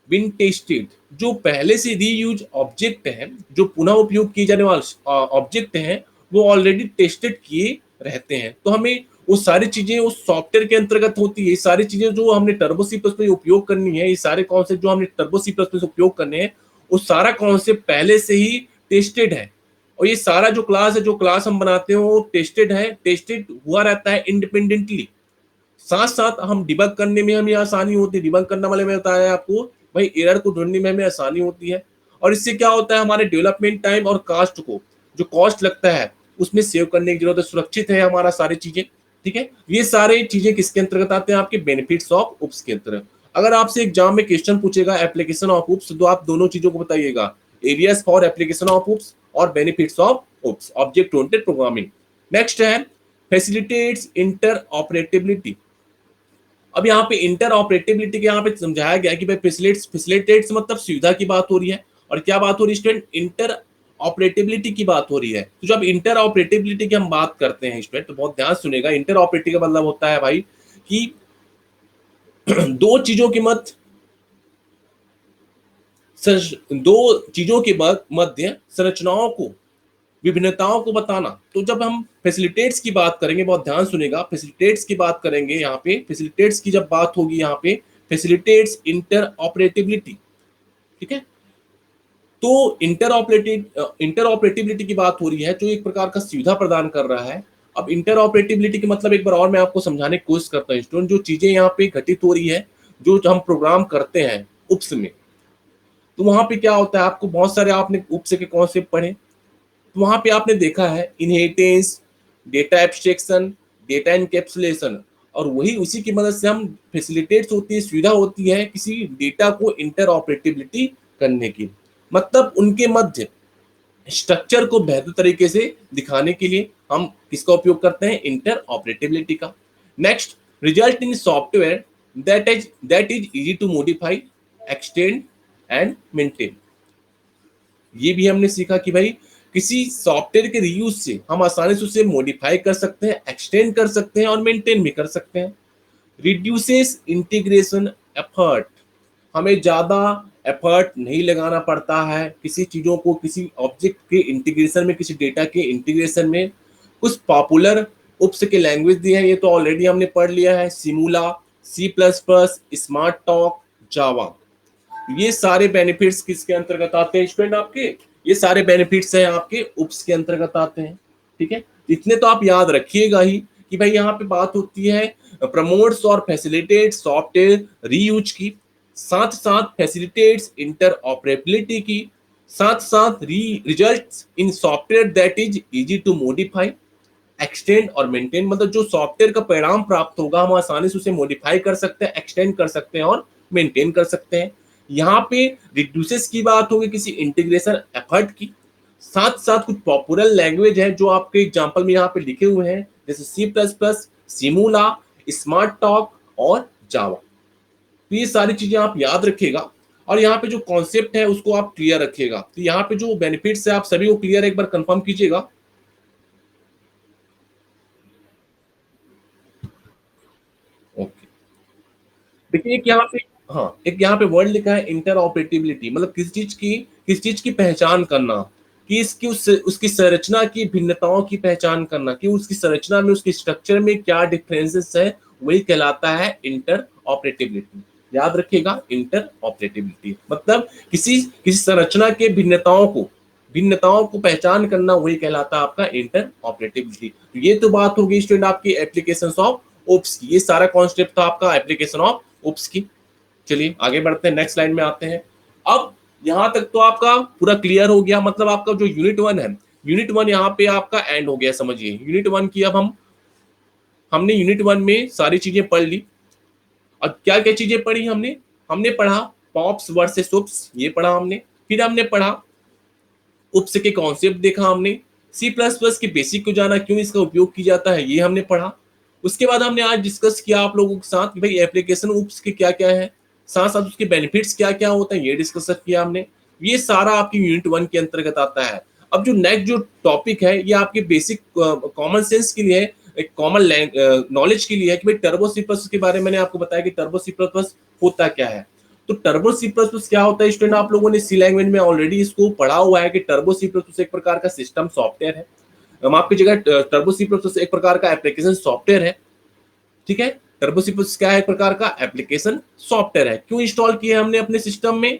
been tested, जो पहले से रीयूज ऑब्जेक्ट हैं, जो पुनः उपयोग किए जाने वाले ऑब्जेक्ट हैं, वो ऑलरेडी टेस्टेड किए रहते हैं। तो हमें वो सारी चीजें उस सॉफ्टवेयर के अंतर्गत होती है। ये सारी चीजें जो हमने टर्बो सी प्लस में उपयोग करनी है, ये सारे कॉन्सेप्ट जो हमने टर्बो सी प्लस में उपयोग करने हैं, वो सारा कॉन्सेप्ट पहले से ही टेस्टेड है। और ये सारा जो क्लास है, जो क्लास हम बनाते हैं, वो टेस्टेड है, टेस्टेड हुआ रहता है इंडिपेंडेंटली। साथ साथ हम डिबग करने में हमें आसानी होती है, डिबग करने वाले में बताया आपको भाई, एरर को ढूंढने में हमें आसानी होती है। और इससे क्या होता है, हमारे डेवलपमेंट टाइम और कास्ट को, जो कॉस्ट लगता है उसमें सेव करने की जरूरत है, सुरक्षित है हमारा सारी चीजें। ठीक है, ये सारे चीजें किसके अंतर्गत आते हैं? आपके बेनिफिट्स ऑफ उप्स के अंतर्गत। अगर आपसे एग्जाम में क्वेश्चन पूछेगा एप्लीकेशन ऑफ उप्स, तो आप दोनों चीजों को बताइएगा, एरियाज फॉर एप्लीकेशन ऑफ उप्स और benefits of oops, object oriented programming. Next है फैसिलिटेट्स इंटर ऑपरेटिबिलिटी। अब यहाँ पे इंटर ऑपरेटिबिलिटी के यहाँ पे समझाया गया कि भाई फैसिलिटेट्स मतलब सुविधा की बात हो रही है, और क्या बात हो रही है स्टूडेंट? इंटर ऑपरेटिबिलिटी की बात हो रही है। तो जब इंटर ऑपरेटिबिलिटी की हम बात करते हैं स्टूडेंट, तो बहुत ध्यान सुनेगा, इंटर ऑपरेटिव का मतलब होता है भाई कि दो चीजों के मध्य मध्य संरचनाओं को, विभिन्नताओं को बताना। तो जब हम फैसिलिटेट्स की बात करेंगे, बहुत ध्यान सुनेगा, फैसिलिटेट्स की बात करेंगे यहाँ पे, फैसिलिटेट्स की जब बात होगी यहाँ पे, फैसिलिटेट्स इंटर ऑपरेटिबिलिटी। ठीक है, तो इंटर ऑपरेटिबिलिटी की बात हो रही है, जो एक प्रकार का सुविधा प्रदान कर रहा है अब इंटर ऑपरेटिबिलिटी के मतलब एक बार और मैं आपको समझाने की कोशिश करता हूँ स्टूडेंट, जो चीजें यहाँ पे घटित हो रही है, जो हम प्रोग्राम करते हैं उप्स में, तो वहां पे क्या होता है, आपको बहुत सारे आपने उप्स के कॉन्सेप्ट पढ़े, तो वहां पे आपने देखा है inheritance, data abstraction, data encapsulation, और वही उसी की मदद से हम फैसिलिटेट्स होती है, सुविधा होती है किसी डेटा को इंटर ऑपरेटिबिलिटी करने की, मतलब उनके मध्य स्ट्रक्चर को बेहतर तरीके से दिखाने के लिए हम किसका उपयोग करते हैं, इंटर ऑपरेटिबिलिटी का। Next, result in software that is easy to modify, extend and maintain. ये भी हमने सीखा कि भाई किसी सॉफ्टवेयर के रीयूज से हम आसानी से उसे मॉडिफाई कर सकते हैं, एक्सटेंड कर सकते हैं और मेंटेन भी कर सकते हैं। रिड्यूसेस इंटीग्रेशन एफर्ट, हमें ज़्यादा एफर्ट नहीं लगाना पड़ता है किसी चीज़ों को, किसी ऑब्जेक्ट के इंटीग्रेशन में, किसी डेटा के इंटीग्रेशन में। कुछ पॉपुलर उप्स के लैंग्वेज दिए हैं, ये तो ऑलरेडी हमने पढ़ लिया है, Simula, C plus plus, Smalltalk, Java. ये सारे बेनिफिट्स किसके अंतर्गत आते हैं स्टूडेंट आपके, ये सारे बेनिफिट्स हैं आपके उप्स के अंतर्गत आते हैं। ठीक है, इतने तो आप याद रखिएगा ही कि भाई यहाँ पे बात होती है प्रमोट्स और फैसिलिटेट्स सॉफ्टवेयर रीयूज की, साथ साथ फैसिलिटेट्स इंटर ऑपरेबिलिटी की, साथ साथ results in software that is easy to modify, extend और मेंटेन, मतलब जो सॉफ्टवेयर का परिणाम प्राप्त होगा हम आसानी से उसे मॉडिफाई कर सकते हैं, एक्सटेंड कर सकते हैं और मेंटेन कर सकते हैं। यहाँ पे रिड्यूसेस की बात होगी किसी इंटीग्रेशन एफर्ट की, साथ साथ कुछ पॉपुलर लैंग्वेज है जो आपके एग्जांपल में यहाँ पे लिखे हुए हैं, जैसे C plus plus, Simula, Smalltalk और जावा। तो ये सारी चीजें आप याद रखिएगा और यहाँ पे जो कॉन्सेप्ट है उसको आप क्लियर रखिएगा। तो यहाँ पे जो बेनिफिट्स है आप सभी को क्लियर एक बार कंफर्म कीजिएगा। ओके, देखिए एक यहाँ पे, हाँ एक यहाँ पे वर्ड लिखा है इंटर ऑपरेटिबिलिटी, मतलब किस चीज की पहचान करना, कि इसकी उसकी संरचना की भिन्नताओं की पहचान करना, कि उसकी संरचना में, उसकी स्ट्रक्चर में क्या डिफरेंसेस है, वही कहलाता है इंटर ऑपरेटिबिलिटी। याद रखिएगा, इंटर ऑपरेटिबिलिटी मतलब किसी किसी संरचना के भिन्नताओं को पहचान करना, वही कहलाता है आपका इंटर ऑपरेटिबिलिटी। ये तो बात होगी स्टूडेंट आपकी एप्लीकेशन ऑफ ओप्स की, ये सारा कॉन्सेप्ट था आपका एप्लीकेशन ऑफ ओप्स की। चलिए आगे बढ़ते हैं, नेक्स्ट लाइन में आते हैं। अब यहां तक तो आपका पूरा क्लियर हो गया, मतलब आपका जो यूनिट 1 है, यूनिट 1 यहाँ पे आपका एंड हो गया, समझिए यूनिट 1 की। अब हमने यूनिट 1 में सारी चीजें पढ़ ली। अब क्या क्या चीजें पढ़ी हमने, हमने पढ़ा पॉप्स वर्सेस उप्स, ये पढ़ा हमने। फिर हमने पढ़ा उप्स के कॉन्सेप्ट देखा हमने, सी प्लस प्लस की बेसिक को जाना, क्यों इसका उपयोग किया जाता है ये हमने पढ़ा। उसके बाद हमने आज डिस्कस किया आप लोगों के साथ कि भाई एप्लीकेशन उप्स के क्या क्या है, साथ साथ उसके बेनिफिट्स क्या क्या होते हैं, ये डिस्कस किया हमने। ये सारा आपकी यूनिट 1 के अंतर्गत आता है। अब जो नेक्स्ट जो टॉपिक है ये आपके बेसिक कॉमन सेंस के लिए है, एक कॉमन नॉलेज के लिए है कि भाई टर्बो सी प्लस के बारे में मैंने आपको बताया कि टर्बो सी प्लस होता क्या है। तो टर्बो सी प्लस प्लस क्या होता है स्टूडेंट, आप लोगों ने सी लैंग्वेज में ऑलरेडी इसको पढ़ा हुआ है कि टर्बो सी प्लस प्लस एक प्रकार का सिस्टम सॉफ्टवेयर है। हम आपकी जगह टर्बो सी प्लस प्लस एक प्रकार का एप्लीकेशन सॉफ्टवेयर है। ठीक है, टर्बो सी प्लस क्या है, एक प्रकार का एप्लीकेशन सॉफ्टवेयर है। क्यों इंस्टॉल किया हमने अपने सिस्टम में,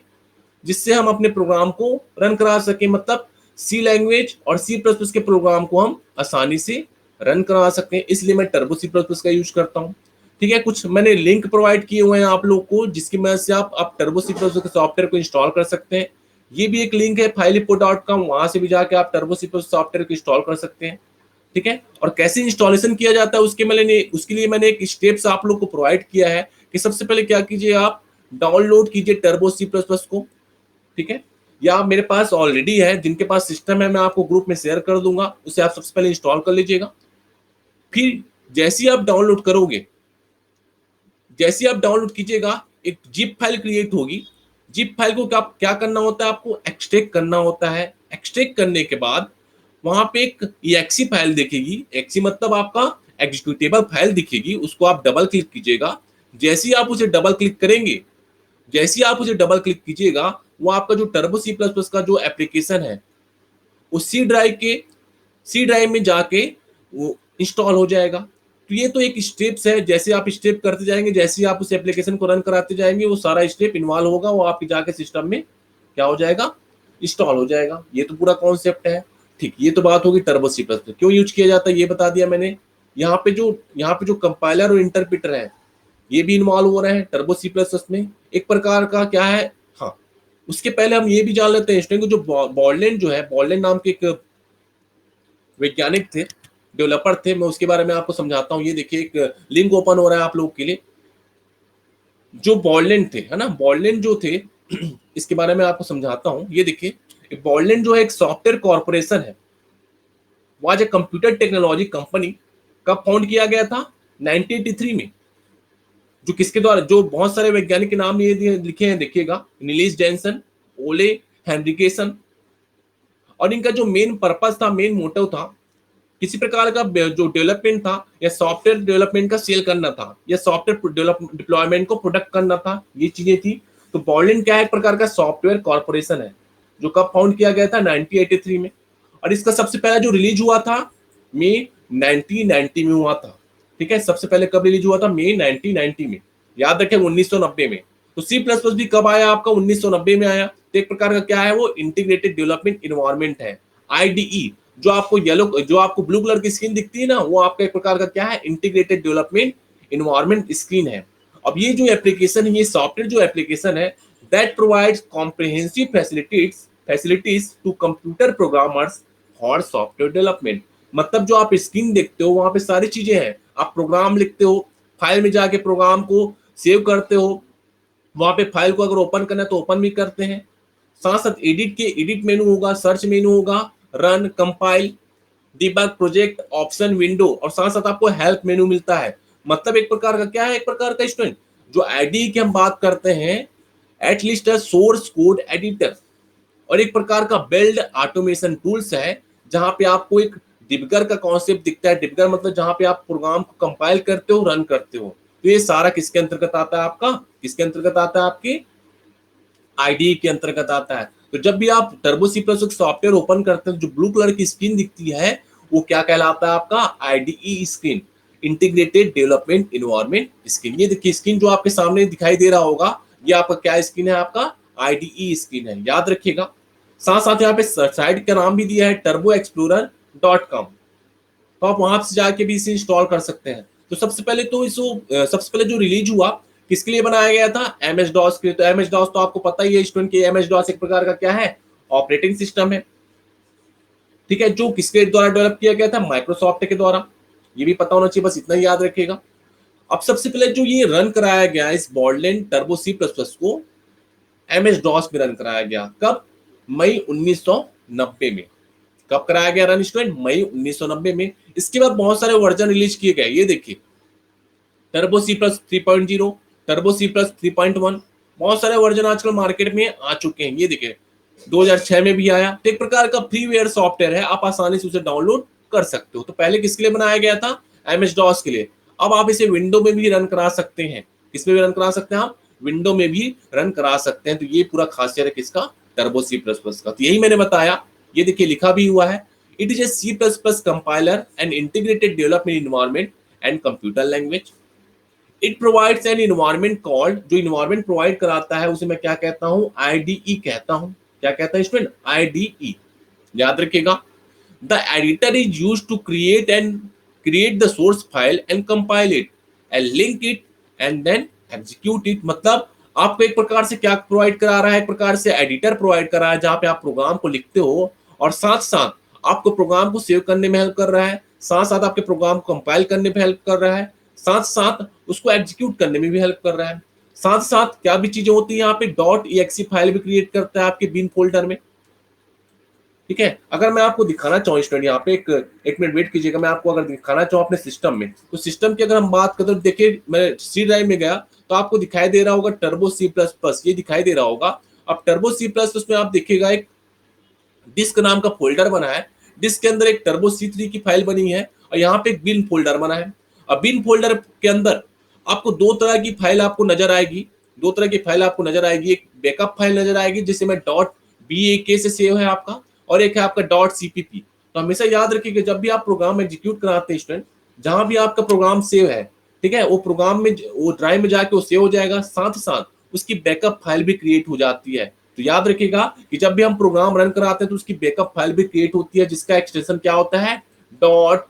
जिससे हम अपने प्रोग्राम को रन करा सके, मतलब सी लैंग्वेज और सी प्लस प्लस के प्रोग्राम को हम आसानी से रन करा सकते हैं, इसलिए मैं टर्बो सी प्लस प्लस का यूज करता हूँ। ठीक है, कुछ मैंने लिंक प्रोवाइड किए हुए हैं आप लोग को, जिसकी मदद से आप टर्बो सी प्लस के सॉफ्टवेयर को इंस्टॉल कर सकते हैं। ये भी एक लिंक है फाइलिपो.com, वहां से भी जाके आप टर्बो सी प्लस सॉफ्टवेयर को इंस्टॉल कर सकते हैं। ठीक है, और कैसे इंस्टॉलेशन किया जाता है उसके लिए मैंने एक स्टेप्स आप लोग को प्रोवाइड किया है कि सबसे पहले क्या कीजिए, आप डाउनलोड कीजिए टर्बो सी प्लस प्लस को। ठीक है, या मेरे पास ऑलरेडी है, जिनके पास सिस्टम है मैं आपको ग्रुप में शेयर कर दूंगा, उसे आप सबसे पहले इंस्टॉल कर लीजिएगा। फिर जैसे ही आप डाउनलोड करोगे, जैसे आप डाउनलोड कीजिएगा, एक जिप फाइल क्रिएट होगी। जिप फाइल को क्या करना होता है, आपको एक्सट्रैक्ट करना होता है। एक्सट्रैक्ट करने के बाद वहां पे एक एक्सी फाइल दिखेगी, एक्सी मतलब आपका एग्जीक्यूटेबल फाइल दिखेगी, उसको आप डबल क्लिक कीजिएगा। जैसे ही आप उसे डबल क्लिक करेंगे, जैसे ही आप उसे डबल क्लिक कीजिएगा, वो आपका जो टर्बो सी प्लस प्लस का जो एप्लीकेशन है उस सी ड्राइव में जाके वो इंस्टॉल हो जाएगा। तो ये तो एक स्टेप्स है, जैसे आप स्टेप करते जाएंगे, जैसे ही आप उस एप्लीकेशन को रन कराते जाएंगे, वो सारा स्टेप इन्वॉल्व होगा, वो आपके जाके सिस्टम में क्या हो जाएगा, इंस्टॉल हो जाएगा। ये तो पूरा कॉन्सेप्ट है। ठीक, ये तो बात होगी टर्बो सी प्लस प्लस क्यों यूज किया जाता है ये बता दिया मैंने। यहाँ पे जो कंपाइलर और इंटरप्रेटर है ये भी इन्वॉल्व हो रहे हैं टर्बो सी प्लस प्लस में, एक प्रकार का क्या है। हाँ, उसके पहले हम ये भी जान लेते हैं स्टूडेंट को, जो बॉर्डलैंड जो है, बॉर्डलैंड नाम के एक वैज्ञानिक थे, डेवलपर थे, मैं उसके बारे में आपको समझाता हूँ। ये देखिए एक लिंक ओपन हो रहा है आप लोगों के लिए। जो बॉर्डलैंड थे, है ना, बॉर्डलैंड जो थे इसके बारे में आपको समझाता हूँ। ये देखिए बॉर्डलैंड जो है एक सॉफ्टवेयर कॉर्पोरेशन है, was a computer technology company. कब फाउंड किया गया था? 1983 में। जो किसके द्वारा, जो बहुत सारे वैज्ञानिक के नाम ये लिखे हैं देखिएगा, नीलिस जेनसन, ओले हेनरिकेसन। और इनका जो मेन पर्पस था, मेन मोटिव था, किसी प्रकार का जो डेवलपमेंट था या सॉफ्टवेयर डेवलपमेंट का सेल करना था या सॉफ्टवेयर डिप्लॉयमेंट को प्रोडक्ट करना था, ये चीजें थी। तो बॉर्डलैंड क्या है? एक प्रकार का सॉफ्टवेयर कॉर्पोरेशन है जो कब फाउंड किया गया था? 1983 में। और इसका सबसे पहला जो रिलीज हुआ था मई 1990 में हुआ था। ठीक है, सबसे पहले कब रिलीज हुआ था? मई 1990 में। याद रखें 1990 में। तो सी प्लस प्लस भी कब आया आपका? 1990 में आया। तो एक प्रकार का क्या है वो? इंटीग्रेटेड डेवलपमेंट इन्वायरमेंट है, आईडीई। जो आपको जो आपको ब्लू कलर की स्क्रीन दिखती है ना, वो आपका एक प्रकार का क्या है? इंटीग्रेटेड डेवलपमेंट इन्वायरमेंट स्क्रीन है। अब ये जो एप्लीकेशन है, ये सॉफ्टवेयर जो एप्लीकेशन है, that provides comprehensive facilities to computer programmers for software development. मतलब जो आप स्क्रीन देखते हो वहां पे सारी चीजें हैं। आप प्रोग्राम लिखते हो, फाइल में जाके प्रोग्राम को सेव करते हो, वहां पे फाइल को अगर ओपन करना है तो ओपन भी करते हैं। साथ साथ एडिट मेनू होगा, सर्च मेनू होगा, run, compile, debug, project, option window, और साथ साथ आपको हेल्प मेनू मिलता है। मतलब एक प्रकार का क्या है? एक प्रकार का स्टूडेंट जो आईडी की हम बात करते हैं, एटलीस्ट सोर्स कोड एडिटर, और एक प्रकार का बिल्ड ऑटोमेशन टूल्स है, जहां पे आपको एक डिबगर का कॉन्सेप्ट दिखता है। डिबगर मतलब जहां पे आप प्रोग्राम को कंपाइल करते हो, रन करते हो। तो ये सारा किसके अंतर्गत आता है? आपका किसके अंतर्गत आता है? आपके आईडी के अंतर्गत आता है। तो जब भी आप Turbo C plus software open करते हैं, जो ब्लू कलर की स्क्रीन दिखती है वो क्या कहलाता है? आपका IDE screen, integrated development environment screen. ये देखिए स्क्रीन जो आपके सामने दिखाई दे रहा होगा, ये आपका क्या स्क्रीन है? आपका आईडीई स्क्रीन है, याद रखिएगा। साथ साथ यहाँ पे साइट का नाम भी दिया है turboexplorer.com। तो आप वहां से जाके भी इसे इंस्टॉल कर सकते हैं। तो सबसे पहले जो रिलीज हुआ किसके लिए बनाया गया था? एमएस डॉस के लिए। तो एमएस डॉस तो आपको पता ही है स्टूडेंट कि एमएस डॉस एक प्रकार का क्या है? ऑपरेटिंग सिस्टम है। ठीक है, जो किसके द्वारा डेवलप किया गया था? माइक्रोसॉफ्ट के द्वारा। ये भी पता होना चाहिए, बस इतना ही याद रखिएगा। अब सबसे पहले जो ये रन कराया गया इस बॉर्डलैंड टर्बो सी प्लस प्लस को एमएस डॉस में रन कराया गया। कब? मई 1990 में। कब कराया गया रन स्टूडेंट? मई 1990 में। इसके बाद बहुत सारे वर्जन रिलीज किए गए। ये देखिए Turbo C plus 3.0, Turbo C plus 3.1, बहुत सारे वर्जन आजकल मार्केट में आ चुके हैं। ये देखिए 2006 में भी आया। तो एक प्रकार का फ्रीवेयर सॉफ्टवेयर है, आप आसानी से उसे डाउनलोड कर सकते हो। तो पहले किसके लिए बनाया गया था? एमएस डॉस के लिए। अब आप इसे विंडो में भी रन करा सकते हैं। किसमें भी रन करा सकते हैं आप? विंडो में भी रन करा सकते हैं। तो ये पूरा खासियत है किसका? टर्बो सी प्लस प्लस का। तो यही मैंने बताया। ये देखिए लिखा भी हुआ है, it is a C plus plus compiler and integrated development environment and computer language. It provides an environment called, जो इन्वायरमेंट प्रोवाइड कराता है उसे मैं क्या कहता हूं? आईडीई कहता हूं। क्या कहता है स्टूडेंट? आईडीई। याद रखिएगा। The editor is used to create the source file and compile it and link it and then execute it. मतलब आपको एक प्रकार से क्या प्रोवाइड करा रहा है? एक प्रकार से एडिटर प्रोवाइड करा है, जहां पे आप प्रोग्राम को लिखते हो और साथ साथ आपको प्रोग्राम को सेव करने में हेल्प कर रहा है, साथ साथ आपके प्रोग्राम को कंपाइल करने में हेल्प कर रहा है, साथ साथ उसको एग्जीक्यूट करने में भी हेल्प कर रहा है। साथ साथ क्या भी चीजें होती है यहाँ पे, .exe फाइल भी क्रिएट करता है आपके बिन फोल्डर में। ठीक है, अगर मैं आपको दिखाना चाहूँ स्टूडेंट, यहाँ पे एक मिनट वेट कीजिएगा, मैं आपको अगर दिखाना चाहूँ अपने सिस्टम में, तो सिस्टम की अगर हम बात करें तो देखिए मैं सी ड्राइव में गया तो आपको दिखाई दे रहा होगा टर्बो सी प्लस प्लस, ये दिखाई दे रहा होगा। अब टर्बो सी प्लस प्लस में आप देखिएगा एक डिस्क नाम का फोल्डर बना है। डिस्क के अंदर एक टर्बो C3 की फाइल बनी है और यहाँ पे एक बिन फोल्डर बना है। अब बिन फोल्डर के अंदर आपको दो तरह की फाइल आपको नजर आएगी। दो तरह की फाइल आपको नजर आएगी, एक बैकअप फाइल नजर आएगी जिसे मैं .bak से सेव है आपका, और एक है आपका .cpp। तो हमेशा याद रखिएगा जब भी आप प्रोग्राम एग्जीक्यूट कराते हैं स्टूडेंट, जहां भी आपका प्रोग्राम सेव है, ठीक है, वो प्रोग्राम में वो ड्राइव में जाके वो सेव हो जाएगा, साथ साथ उसकी बैकअप फाइल भी क्रिएट हो जाती है। तो याद रखिएगा कि जब भी हम प्रोग्राम रन कराते हैं तो उसकी बैकअप फाइल भी क्रिएट होती है जिसका एक्सटेंशन क्या होता है, डॉट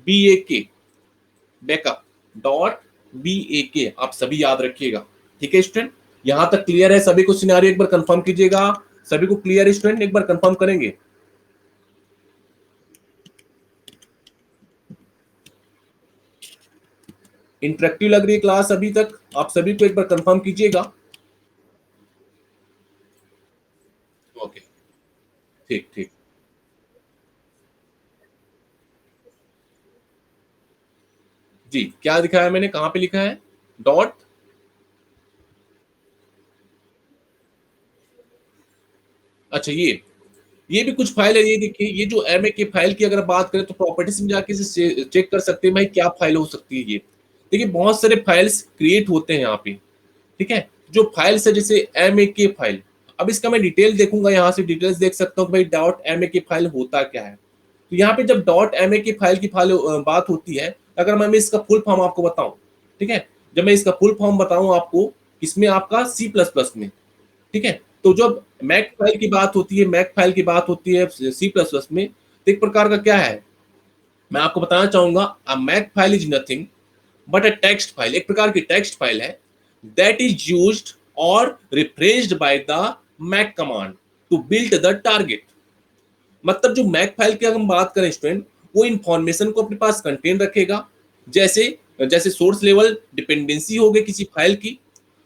बी ए के, बैकअप डॉट बी ए के, आप सभी याद रखिएगा। ठीक है स्टूडेंट, यहां तक क्लियर है सभी को? सिनेरियो एक बार कंफर्म कीजिएगा, सभी को क्लियर है स्टूडेंट? एक बार कंफर्म करेंगे। इंटरेक्टिव लग रही है क्लास अभी तक? आप सभी को एक बार कंफर्म कीजिएगा। ओके, ठीक ठीक। जी, क्या दिखाया मैंने, कहां पे लिखा है? डॉट, अच्छा ये भी कुछ फाइल है। ये देखिए, ये जो एम ए की फाइल की अगर बात करें तो प्रॉपर्टीज में जाके इसे चेक कर सकते हैं भाई क्या फाइल हो सकती है ये। देखिए बहुत सारे फाइल्स क्रिएट होते हैं यहाँ पे। ठीक है, जो फाइल्स है जैसे एम ए के फाइल, अब इसका मैं डिटेल देखूंगा, यहाँ से डिटेल्स देख सकता हूँ भाई डॉट एम ए के फाइल होता क्या है। तो यहाँ पे जब डॉट एम ए की फाइल की फाइल बात होती है, अगर मैं इसका फुल फॉर्म आपको बताऊं, ठीक है, जब मैं इसका फुल फॉर्म बताऊं आपको, इसमें आपका सी प्लस प्लस में, ठीक है, तो जब मैक फाइल की बात होती है, मैक फाइल की बात होती है सी प्लस प्लस में, तो एक प्रकार का क्या है, मैं आपको बताना चाहूंगा, a make file is nothing but a text file, एक प्रकार की टेक्स्ट फाइल है दैट इज यूज्ड और processed by the make command to build the target. मतलब जो मैक फाइल की अगर हम बात करें स्टूडेंट, वो इंफॉर्मेशन को अपने पास कंटेन रखेगा, जैसे जैसे सोर्स लेवल डिपेंडेंसी हो गई किसी फाइल की।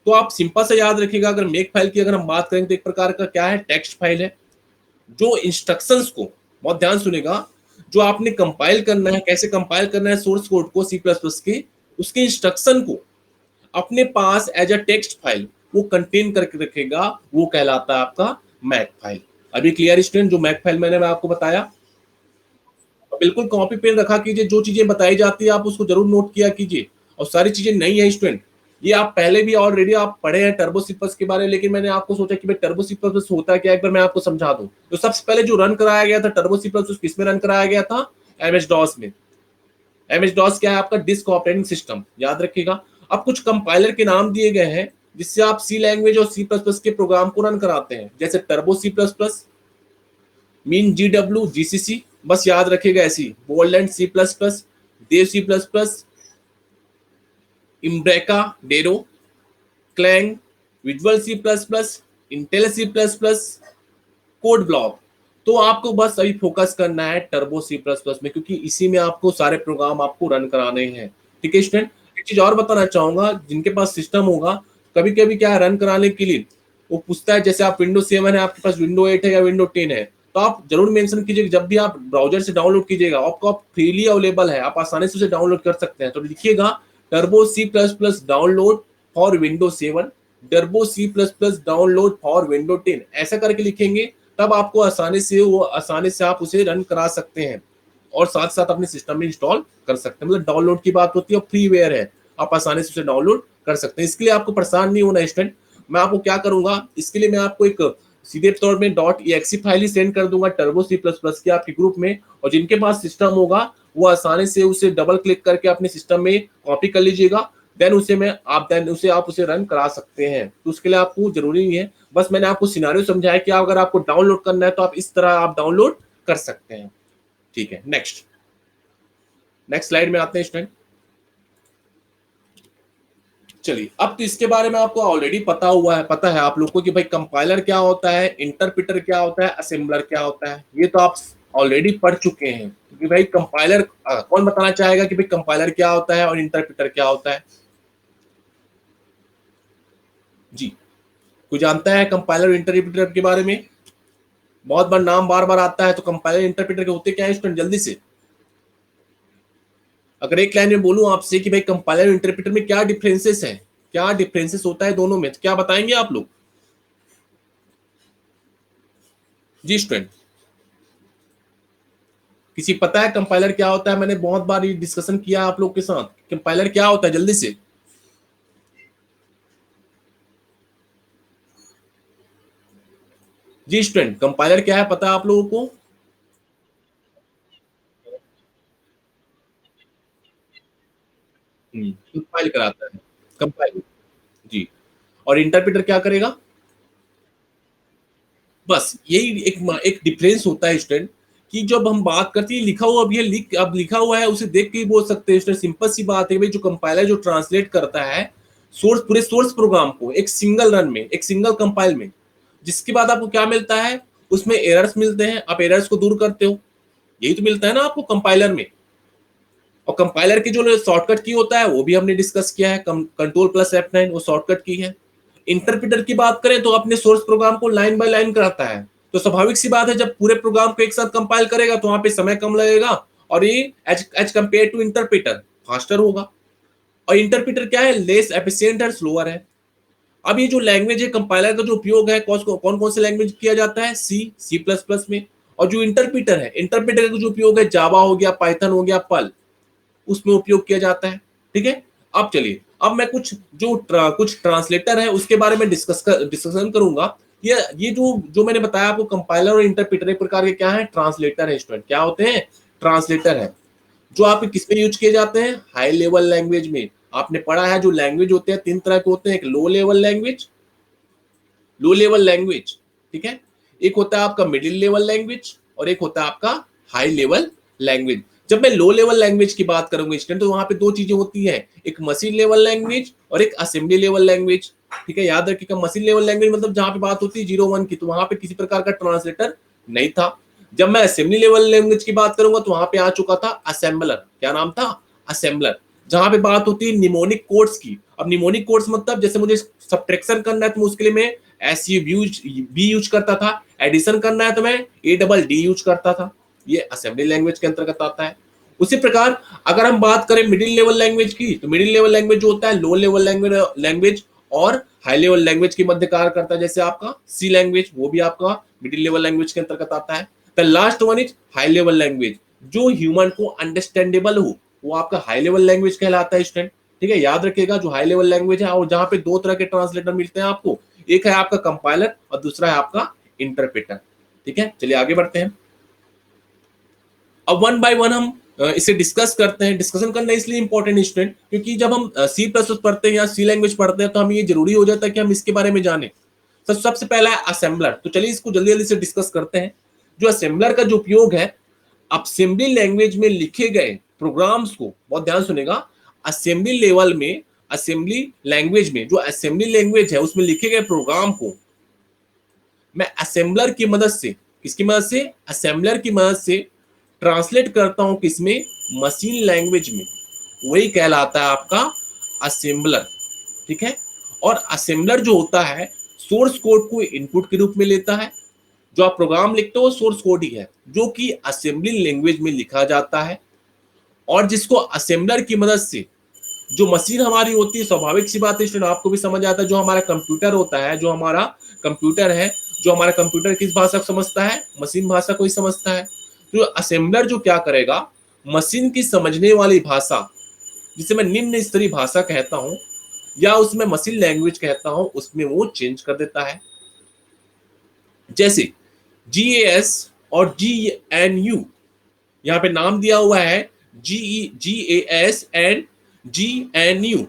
तो आप सिंपल से याद रखिएगा, अगर मेक फाइल की अगर हम बात करें तो एक प्रकार का क्या है, टेक्स्ट फाइल है, जो इंस्ट्रक्शंस को, बहुत ध्यान सुनेगा, जो आपने कंपाइल करना है, कैसे कंपाइल करना है सोर्स कोड को सी प्लस प्लस के, उसके इंस्ट्रक्शन को अपने पास एज अ टेक्स्ट फाइल वो कंटेन करके रखेगा, वो कहलाता है आपका मैक फाइल। अभी क्लियर स्टूडेंट, जो मैक फाइल मैंने आपको बताया? तो बिल्कुल कॉपी पेन रखा कीजिए, जो चीजें बताई जाती है आप उसको जरूर नोट किया कीजिए। और सारी चीजें नहीं है स्टूडेंट, ये आप पहले भी ऑलरेडी आप पढ़े हैं टर्बो सीपल्स के बारे में, लेकिन मैंने आपको सोचा कि भाई टर्बो सीपल्स होता क्या है, एक बार मैं आपको समझा दूं। तो सबसे पहले जो रन कराया गया था टर्बो सीपल्स, किस में रन कराया गया था? एमएस डॉस में। एमएस डॉस क्या है? आपका डिस्क ऑपरेटिंग सिस्टम, याद रखिएगा। अब कुछ कंपाइलर के नाम दिए गए हैं जिससे आप सी लैंग्वेज और सी प्लस प्लस के प्रोग्राम को रन कराते हैं, जैसे Turbo C plus plus, mean GW GCC, बस याद रखिएगा ऐसी, Borland C plus plus, Dev C plus plus, Embarcadero, Clang, Visual C plus plus, Intel C plus plus, code block. तो आपको बस अभी फोकस करना है टर्बो सी प्लस प्लस में, क्योंकि इसी में आपको सारे प्रोग्राम आपको रन कराने हैं। ठीक है स्टूडेंट, एक चीज और बताना चाहूंगा, जिनके पास सिस्टम होगा, कभी कभी क्या है, रन कराने के लिए वो पूछता है, जैसे आप विंडो 7 है, आपके पास विंडो 8 है या विंडो 10 है, तो आप जरूर मेंशन कीजिए जब भी आप ब्राउजर से डाउनलोड कीजिएगा, आपको आप फ्रीली अवेलेबल है, आप आसानी से उसे डाउनलोड कर सकते हैं। तो लिखिएगा Turbo C plus plus download for window 7, Turbo C plus plus download for window 10, ऐसा करके लिखेंगे, तब आपको आसानी से आप उसे रन करा सकते हैं और साथ साथ अपने सिस्टम में इंस्टॉल कर सकते हैं। मतलब डाउनलोड की बात होती है और फ्रीवेयर है, आप आसानी से उसे डाउनलोड कर सकते हैं। इसके लिए आपको परेशान नहीं होना स्टूडेंट, मैं आपको क्या करूंगा, इसके लिए मैं आपको एक सीधे तौर में डॉट exe फाइल ही सेंड कर दूंगा टर्बो सी प्लस प्लस के आपके ग्रुप में, और जिनके पास सिस्टम होगा वो आसानी से उसे डबल क्लिक करके अपने सिस्टम में कॉपी कर लीजिएगा, देन उसे आप उसे रन करा सकते हैं। तो उसके लिए आपको जरूरी नहीं है, बस मैंने आपको सिनारियो समझाया कि अगर आपको डाउनलोड करना है तो आप इस तरह आप डाउनलोड कर सकते हैं। ठीक है, नेक्स्ट नेक्स्ट स्लाइड में आते हैं स्टूडेंट। चलिए, अब तो इसके बारे में आपको ऑलरेडी पता है आप लोग को कि भाई कंपाइलर क्या होता है, इंटरप्रेटर क्या होता है, असेंबलर क्या होता है, ये तो आप ऑलरेडी पढ़ चुके हैं। क्योंकि भाई कंपाइलर, कौन बताना चाहेगा कि भाई कंपाइलर क्या होता है और इंटरप्रेटर क्या होता है? जी, कोई जानता है कंपाइलर और इंटरप्रेटर के बारे में? बहुत बार नाम बार बार आता है, तो कंपाइलर इंटरप्रेटर के होते क्या है स्टूडेंट, जल्दी से। अगर एक लाइन में बोलूं आपसे कि भाई कंपाइलर और इंटरप्रेटर में क्या डिफरेंसेस है, क्या डिफरेंसेस होता है दोनों में, तो क्या बताएंगे आप लोग? जी स्टूडेंट, किसी पता है कंपाइलर क्या होता है? मैंने बहुत बार ये डिस्कशन किया आप लोग के साथ, कंपाइलर क्या होता है, जल्दी से। जी स्टूडेंट, कंपाइलर क्या है, पता है आप लोगों को? कंपाइल कराता है, कंपाइल। जी, और इंटरप्रेटर क्या करेगा? बस यही एक डिफरेंस होता है स्टूडेंट, कि जब हम बात करते हैं लिखा हुआ, अब ये अब लिखा हुआ है उसे देख के ही बोल सकते हैं स्टूडेंट, सिंपल सी बात है भाई, जो कंपाइलर जो ट्रांसलेट करता है पूरे सोर्स प्रोग्राम को एक सिंगल रन में, एक सिंगल कंपाइल में, जिसके बाद आपको क्या मिलता है, उसमें एरर्स मिलते हैं, आप एरर्स को दूर करते हो, यही तो मिलता है ना आपको कंपाइलर में। और कंपाइलर की जो शॉर्टकट की होता है वो भी हमने डिस्कस किया है, कंट्रोल प्लस F9 वो शॉर्टकट की है। इंटरप्रेटर की बात करें तो अपने सोर्स प्रोग्राम को लाइन बाय लाइन कराता है, तो स्वाभाविक सी बात है जब पूरे प्रोग्राम को एक साथ कंपाइल करेगा तो वहां पे समय कम लगेगा, और ये as compare to interpreter faster होगा। और इंटरप्रेटर क्या है, लेस एफिशिएंट है, स्लोअर है। अब ये जो लैंग्वेज है कंपाइलर का जो उपयोग है कौन कौन से लैंग्वेज किया जाता है, सी प्लस प्लस में। और जो इंटरप्रेटर है, इंटरप्रेटर का जो उपयोग है जावा हो गया, पाइथन हो गया, पर्ल, उसमें उपयोग किया जाता है। ठीक है, अब चलिए, अब मैं कुछ ट्रांसलेटर है उसके बारे में डिस्कशन करूंगा। ये जो मैंने बताया आपको, कंपाइलर और इंटरप्रेटर एक प्रकार के क्या है, ट्रांसलेटर है स्टूडेंट। क्या होते हैं, ट्रांसलेटर है, जो आप किस में यूज किए जाते हैं, हाई लेवल लैंग्वेज में। आपने पढ़ा है जो लैंग्वेज होते हैं 3 तरह के होते हैं, एक लो लेवल लैंग्वेज, ठीक है, एक होता है आपका मिडिल लेवल लैंग्वेज, और एक होता है आपका हाई लेवल लैंग्वेज। जब मैं लो लेवल लैंग्वेज की बात करूंगा स्टूडेंट, तो वहां पे 2 चीजें होती है, एक मशीन लेवल लैंग्वेज और एक असेंबली लेवल लैंग्वेज। ठीक है, याद रखिएगा, मशीन लेवल लैंग्वेज मतलब जहां पे बात होती है 0 1 की, तो वहां पे किसी प्रकार का ट्रांसलेटर नहीं था। जब मैं असेंबली लेवल लैंग्वेज की बात करूंगा तो वहां पे आ चुका था असेंबलर। क्या नाम था, असेंबलर, जहां पे बात होती है निमोनिक कोड्स की। अब निमोनिक कोड्स मतलब जैसे मुझे सब्ट्रैक्शन करना है तो उसके लिए मैं बी यूज करता था, एडिशन करना है तो मैं ADD यूज करता था। ये असेंबली लैंग्वेज के अंतर्गत आता है। उसी प्रकार अगर हम बात करें मिडिल लेवल लैंग्वेज की, तो मिडिल लेवल लैंग्वेज जो होता है लो लेवल लैंग्वेज और हाई लेवल लैंग्वेज के मध्य कार्य करता है। जैसे आपका सी लैंग्वेज, वो भी आपका मिडिल लेवल लैंग्वेज के अंतर्गत आता है। The last one is high level language, जो ह्यूमन को अंडरस्टैंडेबल हो, वो आपका हाई लेवल लैंग्वेज कहलाता है स्टूडेंट। ठीक है, याद रखिएगा, जो हाई लेवल लैंग्वेज है, और जहां पे 2 तरह के ट्रांसलेटर मिलते हैं आपको, एक है आपका कंपाइलर और दूसरा है आपका इंटरप्रेटर। ठीक है, चलिए आगे बढ़ते हैं। अब वन बाय वन हम इसे डिस्कस करते हैं। डिस्कशन करना इसलिए इंपॉर्टेंट स्टूडेंट, क्योंकि जब हम सी प्लस पढ़ते हैं या सी लैंग्वेज पढ़ते हैं तो हमें ये जरूरी हो जाता है कि हम इसके बारे में जानें। सबसे पहला है असेंबलर, तो चलिए इसको जल्दी जल्दी से डिस्कस करते हैं। जो असेंबलर का जो उपयोग है, असेंबली लैंग्वेज में लिखे गए प्रोग्राम्स को, बहुत ध्यान सुनेगा, असेंबली लेवल में, असेंबली लैंग्वेज में, जो असेंबली लैंग्वेज है उसमें लिखे गए प्रोग्राम को मैं असेंबलर की मदद से, किसकी मदद से, असेंबलर की मदद से ट्रांसलेट करता हूं, किसमें, मशीन लैंग्वेज में। वही कहलाता है आपका असेंबलर। ठीक है, और असेंबलर जो होता है सोर्स कोड को इनपुट के रूप में लेता है। जो आप प्रोग्राम लिखते हो सोर्स कोड ही है, जो कि असेंबली लैंग्वेज में लिखा जाता है, और जिसको असेंबलर की मदद से जो मशीन हमारी होती है, स्वाभाविक सी बात है स्टूडेंट, आपको भी समझ आता है, जो हमारा कंप्यूटर होता है, जो हमारा कंप्यूटर है, जो हमारा कंप्यूटर किस भाषा को समझता है, मशीन भाषा को ही समझता है। तो असेंबलर जो क्या करेगा, मशीन की समझने वाली भाषा, जिसे मैं निम्न स्तरीय भाषा कहता हूं या उसमें मशीन लैंग्वेज कहता हूं, उसमें वो चेंज कर देता है। जैसे GAS और GNU, यहाँ पे नाम दिया हुआ है GAS एंड GNU।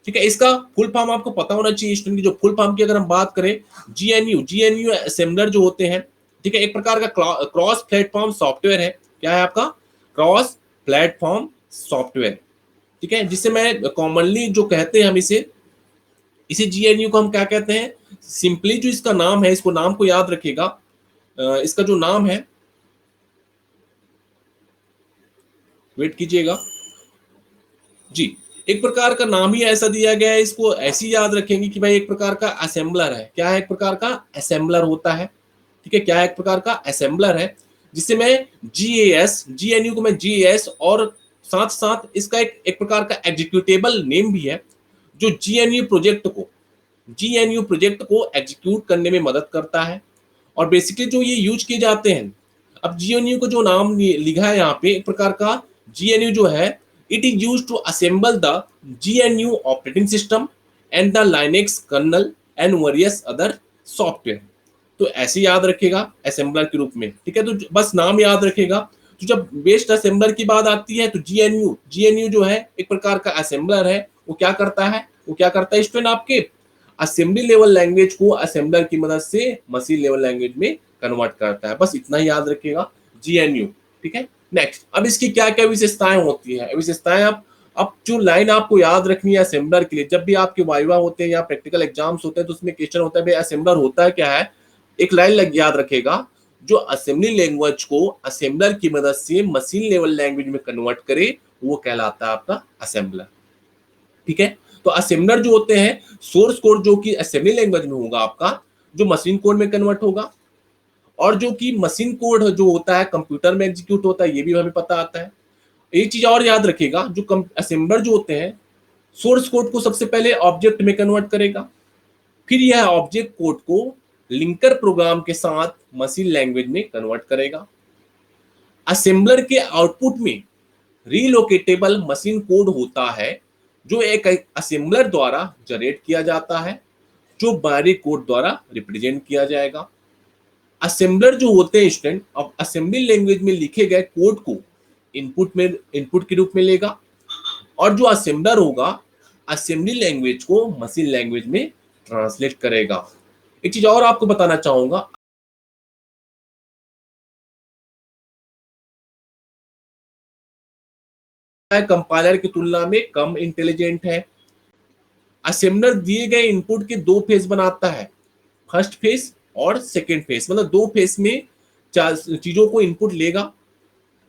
ठीक है, इसका फुल फॉर्म आपको पता होना चाहिए स्टूडेंट की। जो फुल फॉर्म की अगर हम बात करें, GNU असेंबलर जो होते हैं, ठीक है, एक प्रकार का क्रॉस प्लेटफॉर्म सॉफ्टवेयर है। क्या है आपका, क्रॉस प्लेटफॉर्म सॉफ्टवेयर। ठीक है, जिसे मैं कॉमनली जो कहते हैं हम इसे GNU को हम क्या कहते हैं, सिंपली जो इसका नाम है, इसको नाम को याद रखिएगा, इसका जो नाम है, वेट कीजिएगा जी, एक प्रकार का नाम ही ऐसा दिया गया है, इसको ऐसी याद रखेंगे कि भाई एक प्रकार का असेंबलर है। क्या है, एक प्रकार का असेंबलर होता है। ठीक है, क्या है, एक प्रकार का असेंबलर है, जिसे मैं GNU को मैं GAS, और साथ साथ इसका एक प्रकार का एग्जीक्यूटेबल नेम भी है, जो GNU प्रोजेक्ट को एग्जीक्यूट करने में मदद करता है। और बेसिकली जो ये यूज किए जाते हैं, अब GNU को जो नाम लिखा है यहाँ पे, एक प्रकार का GNU जो है, it is use to assemble the GNU operating system and the Linux kernel and various other software. तो ऐसे याद रखेगा असेंबलर के रूप में। ठीक है, तो बस नाम याद रखेगा। तो जब बेस्ड असेंबलर की बात आती है तो GNU जो है एक प्रकार का असेंबलर है। वो क्या करता है स्टूडेंट, आपके असेंबली लेवल लैंग्वेज को असेंबलर की मदद से मशीन लेवल लैंग्वेज में कन्वर्ट करता है। बस इतना ही याद रखिएगा, GNU। ठीक है, नेक्स्ट। अब इसकी क्या क्या विशेषताएं होती है, विशेषताएं अब जो लाइन आपको याद रखनी है असेंबलर के लिए, जब भी आपके वाइवा होते हैं या प्रैक्टिकल एग्जाम्स होते हैं तो उसमें क्वेश्चन होता है भाई असेंबलर होता है क्या है। एक लाइन याद रखेगा, जो असेंबली लैंग्वेज को असेंबलर की मदद से मशीन लेवल लैंग्वेज में कन्वर्ट करे वो कहलाता है आपका असेंबलर। ठीक है, तो असेंबलर जो होते हैं, सोर्स कोड जो कि असेंबली लैंग्वेज में होगा आपका, जो मशीन कोड में कन्वर्ट होगा, और जो कि मशीन कोड जो होता है कंप्यूटर में एग्जीक्यूट होता है, ये भी हमें पता आता है। एक चीज और याद रखिएगा, जो असेंबलर जो होते हैं सोर्स कोड को सबसे पहले ऑब्जेक्ट में कन्वर्ट करेगा, फिर यह ऑब्जेक्ट कोड को लिंकर प्रोग्राम के साथ मशीन लैंग्वेज में कन्वर्ट करेगा। असेंबलर के आउटपुट में रीलोकेटेबल मशीन कोड होता है जो एक असेंबलर द्वारा जनरेट किया जाता है, जो बाइनरी कोड द्वारा रिप्रेजेंट किया जाएगा। असेंबलर जो होते हैं स्टूडेंट, अब असेंबली लैंग्वेज में लिखे गए कोड को इनपुट के रूप में लेगा, और जो असेंबलर होगा असेंबली लैंग्वेज को मशीन लैंग्वेज में ट्रांसलेट करेगा। एक चीज और आपको बताना चाहूंगा, कंपाइलर की तुलना में कम इंटेलिजेंट है। असेंबलर दिए गए इनपुट के दो फेज बनाता है, फर्स्ट फेज और सेकेंड फेज, मतलब दो फेज में चार चीजों को इनपुट लेगा,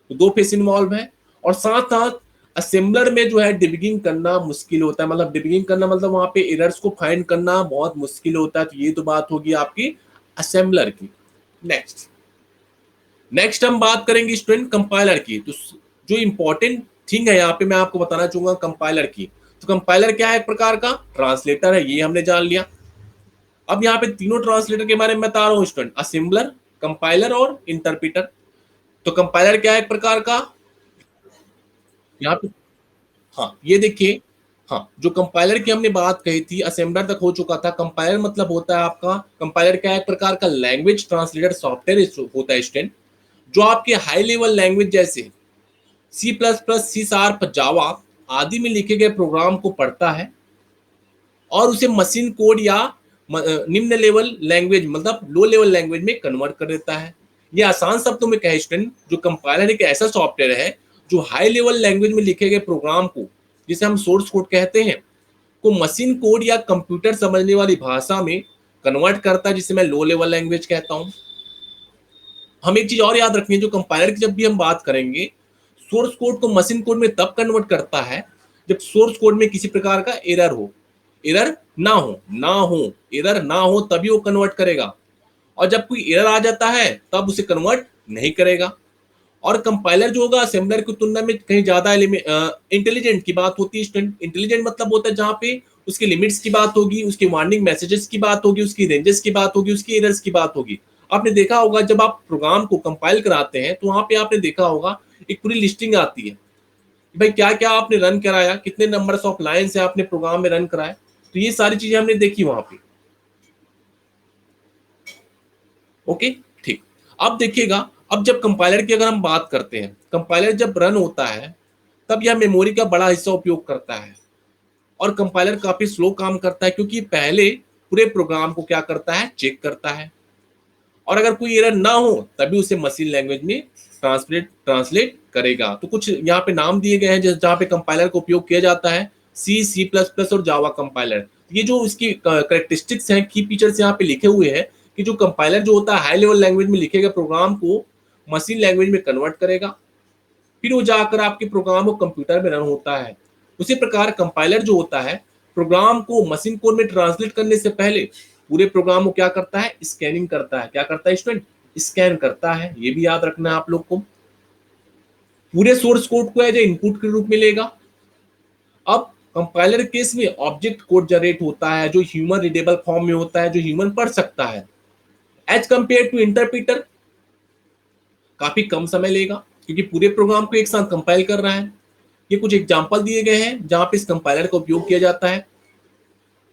तो दो फेज इन्वॉल्व है। और साथ साथ असेंबलर में जो है डिबगिंग करना मुश्किल होता है, मतलब डिबगिंग करना मतलब वहां पे एरर्स को फाइंड करना बहुत मुश्किल होता है। तो ये तो बात होगी आपकी असेंबलर की। नेक्स्ट हम बात करेंगे स्टूडेंट कंपाइलर की। तो जो इंपॉर्टेंट थिंग है यहाँ पे मैं आपको बताना चाहूंगा कंपाइलर की। तो कंपाइलर क्या है, एक प्रकार का ट्रांसलेटर है, ये हमने जान लिया। अब यहाँ पे तीनों ट्रांसलेटर के बारे में बता रहा हूँ स्टूडेंट, असेंबलर, कंपाइलर और इंटरप्रेटर। तो कंपाइलर क्या है, एक प्रकार का, यहाँ पे हाँ ये देखिए, हाँ जो कंपाइलर की हमने बात कही थी असेंबलर तक हो चुका था। कंपाइलर मतलब होता है आपका, कंपाइलर क्या है, एक प्रकार का लैंग्वेज ट्रांसलेटर सॉफ्टवेयर होता है स्टूडेंट, जो आपके हाई लेवल लैंग्वेज जैसे C++, C#, जावा आदि में लिखे गए प्रोग्राम को पढ़ता है और उसे मशीन कोड या निम्न लेवल लैंग्वेज मतलब लो लेवल लैंग्वेज में कन्वर्ट कर देता है। ये आसान शब्दों में कहे स्टूडेंट, जो कंपाइलर एक ऐसा सॉफ्टवेयर है जो हाई लेवल लैंग्वेज में लिखे गए प्रोग्राम को, जिसे हम सोर्स कोड कहते हैं, को मशीन कोड या कंप्यूटर समझने वाली भाषा में कन्वर्ट करता है, जिसे मैं लो लेवल लैंग्वेज कहता हूँ। हम एक चीज और याद रखेंगे, जो कंपाइलर की जब भी हम बात करेंगे, सोर्स कोड को मशीन कोड में तब कन्वर्ट करता है जब सोर्स कोड में किसी प्रकार का एरर हो, एरर एरर ना हो तभी वो कन्वर्ट करेगा, और जब कोई एरर आ जाता है तब उसे कन्वर्ट नहीं करेगा। और कंपाइलर जो होगा असेंबलर की तुलना में कहीं ज्यादा इंटेलिजेंट की बात होती है। इंटेलिजेंट मतलब होता है जहाँ पे उसकी लिमिट्स की बात होगी, उसकी वार्निंग मैसेजेस की बात होगी, उसकी रेंजेस की बात होगी, उसकी एरर्स की बात होगी। आपने देखा होगा जब आप प्रोग्राम को कंपाइल कराते हैं तो वहां पे आपने देखा होगा एक पूरी लिस्टिंग आती है, भाई क्या क्या आपने रन कराया, कितने नंबर्स ऑफ लाइन से आपने प्रोग्राम में रन कराया, तो ये सारी चीजें हमने देखी वहां पे। ओके, ठीक। अब देखिएगा, अब जब कंपाइलर की अगर हम बात करते हैं, कंपाइलर जब रन होता है तब यह मेमोरी का बड़ा हिस्सा उपयोग करता है, और कंपाइलर काफी स्लो काम करता है क्योंकि पहले पूरे प्रोग्राम को क्या करता है, चेक करता है, और अगर कोई एरर ना हो तभी उसे मशीन लैंग्वेज में ट्रांसलेट करेगा। तो कुछ यहाँ पे नाम दिए गए हैं जहाँ पे कंपाइलर का उपयोग किया जाता है, C++ और जावा कंपाइलर। ये जो इसकी करेक्टरिस्टिक्स हैं, की फीचर्स यहाँ पे लिखे हुए हैं कि जो कंपाइलर जो होता है हाई लेवल लैंग्वेज में लिखे गए प्रोग्राम को मशीन लैंग्वेज में कन्वर्ट करेगा, फिर वो जाकर आपके प्रोग्राम को कंप्यूटर में रन होता है। उसी प्रकार कंपाइलर जो होता है प्रोग्राम को मशीन कोड में ट्रांसलेट करने से पहले पूरे प्रोग्राम को क्या करता है, स्कैनिंग करता है। क्या करता है स्टूडेंट, स्कैन करता है। ये भी याद रखना है आप लोग को। पूरे सोर्स कोड को एज ए इनपुट के रूप में लेगा। अब कंपाइलर केस में ऑब्जेक्ट कोड जनरेट होता है जो ह्यूमन रीडेबल फॉर्म में होता है, जो ह्यूमन पढ़ सकता है। एज कंपेयर टू इंटरप्रीटर काफी कम समय लेगा क्योंकि पूरे प्रोग्राम को एक साथ कंपाइल कर रहा है। ये कुछ एग्जांपल दिए गए हैं जहां पे इस कंपाइलर का उपयोग किया जाता है।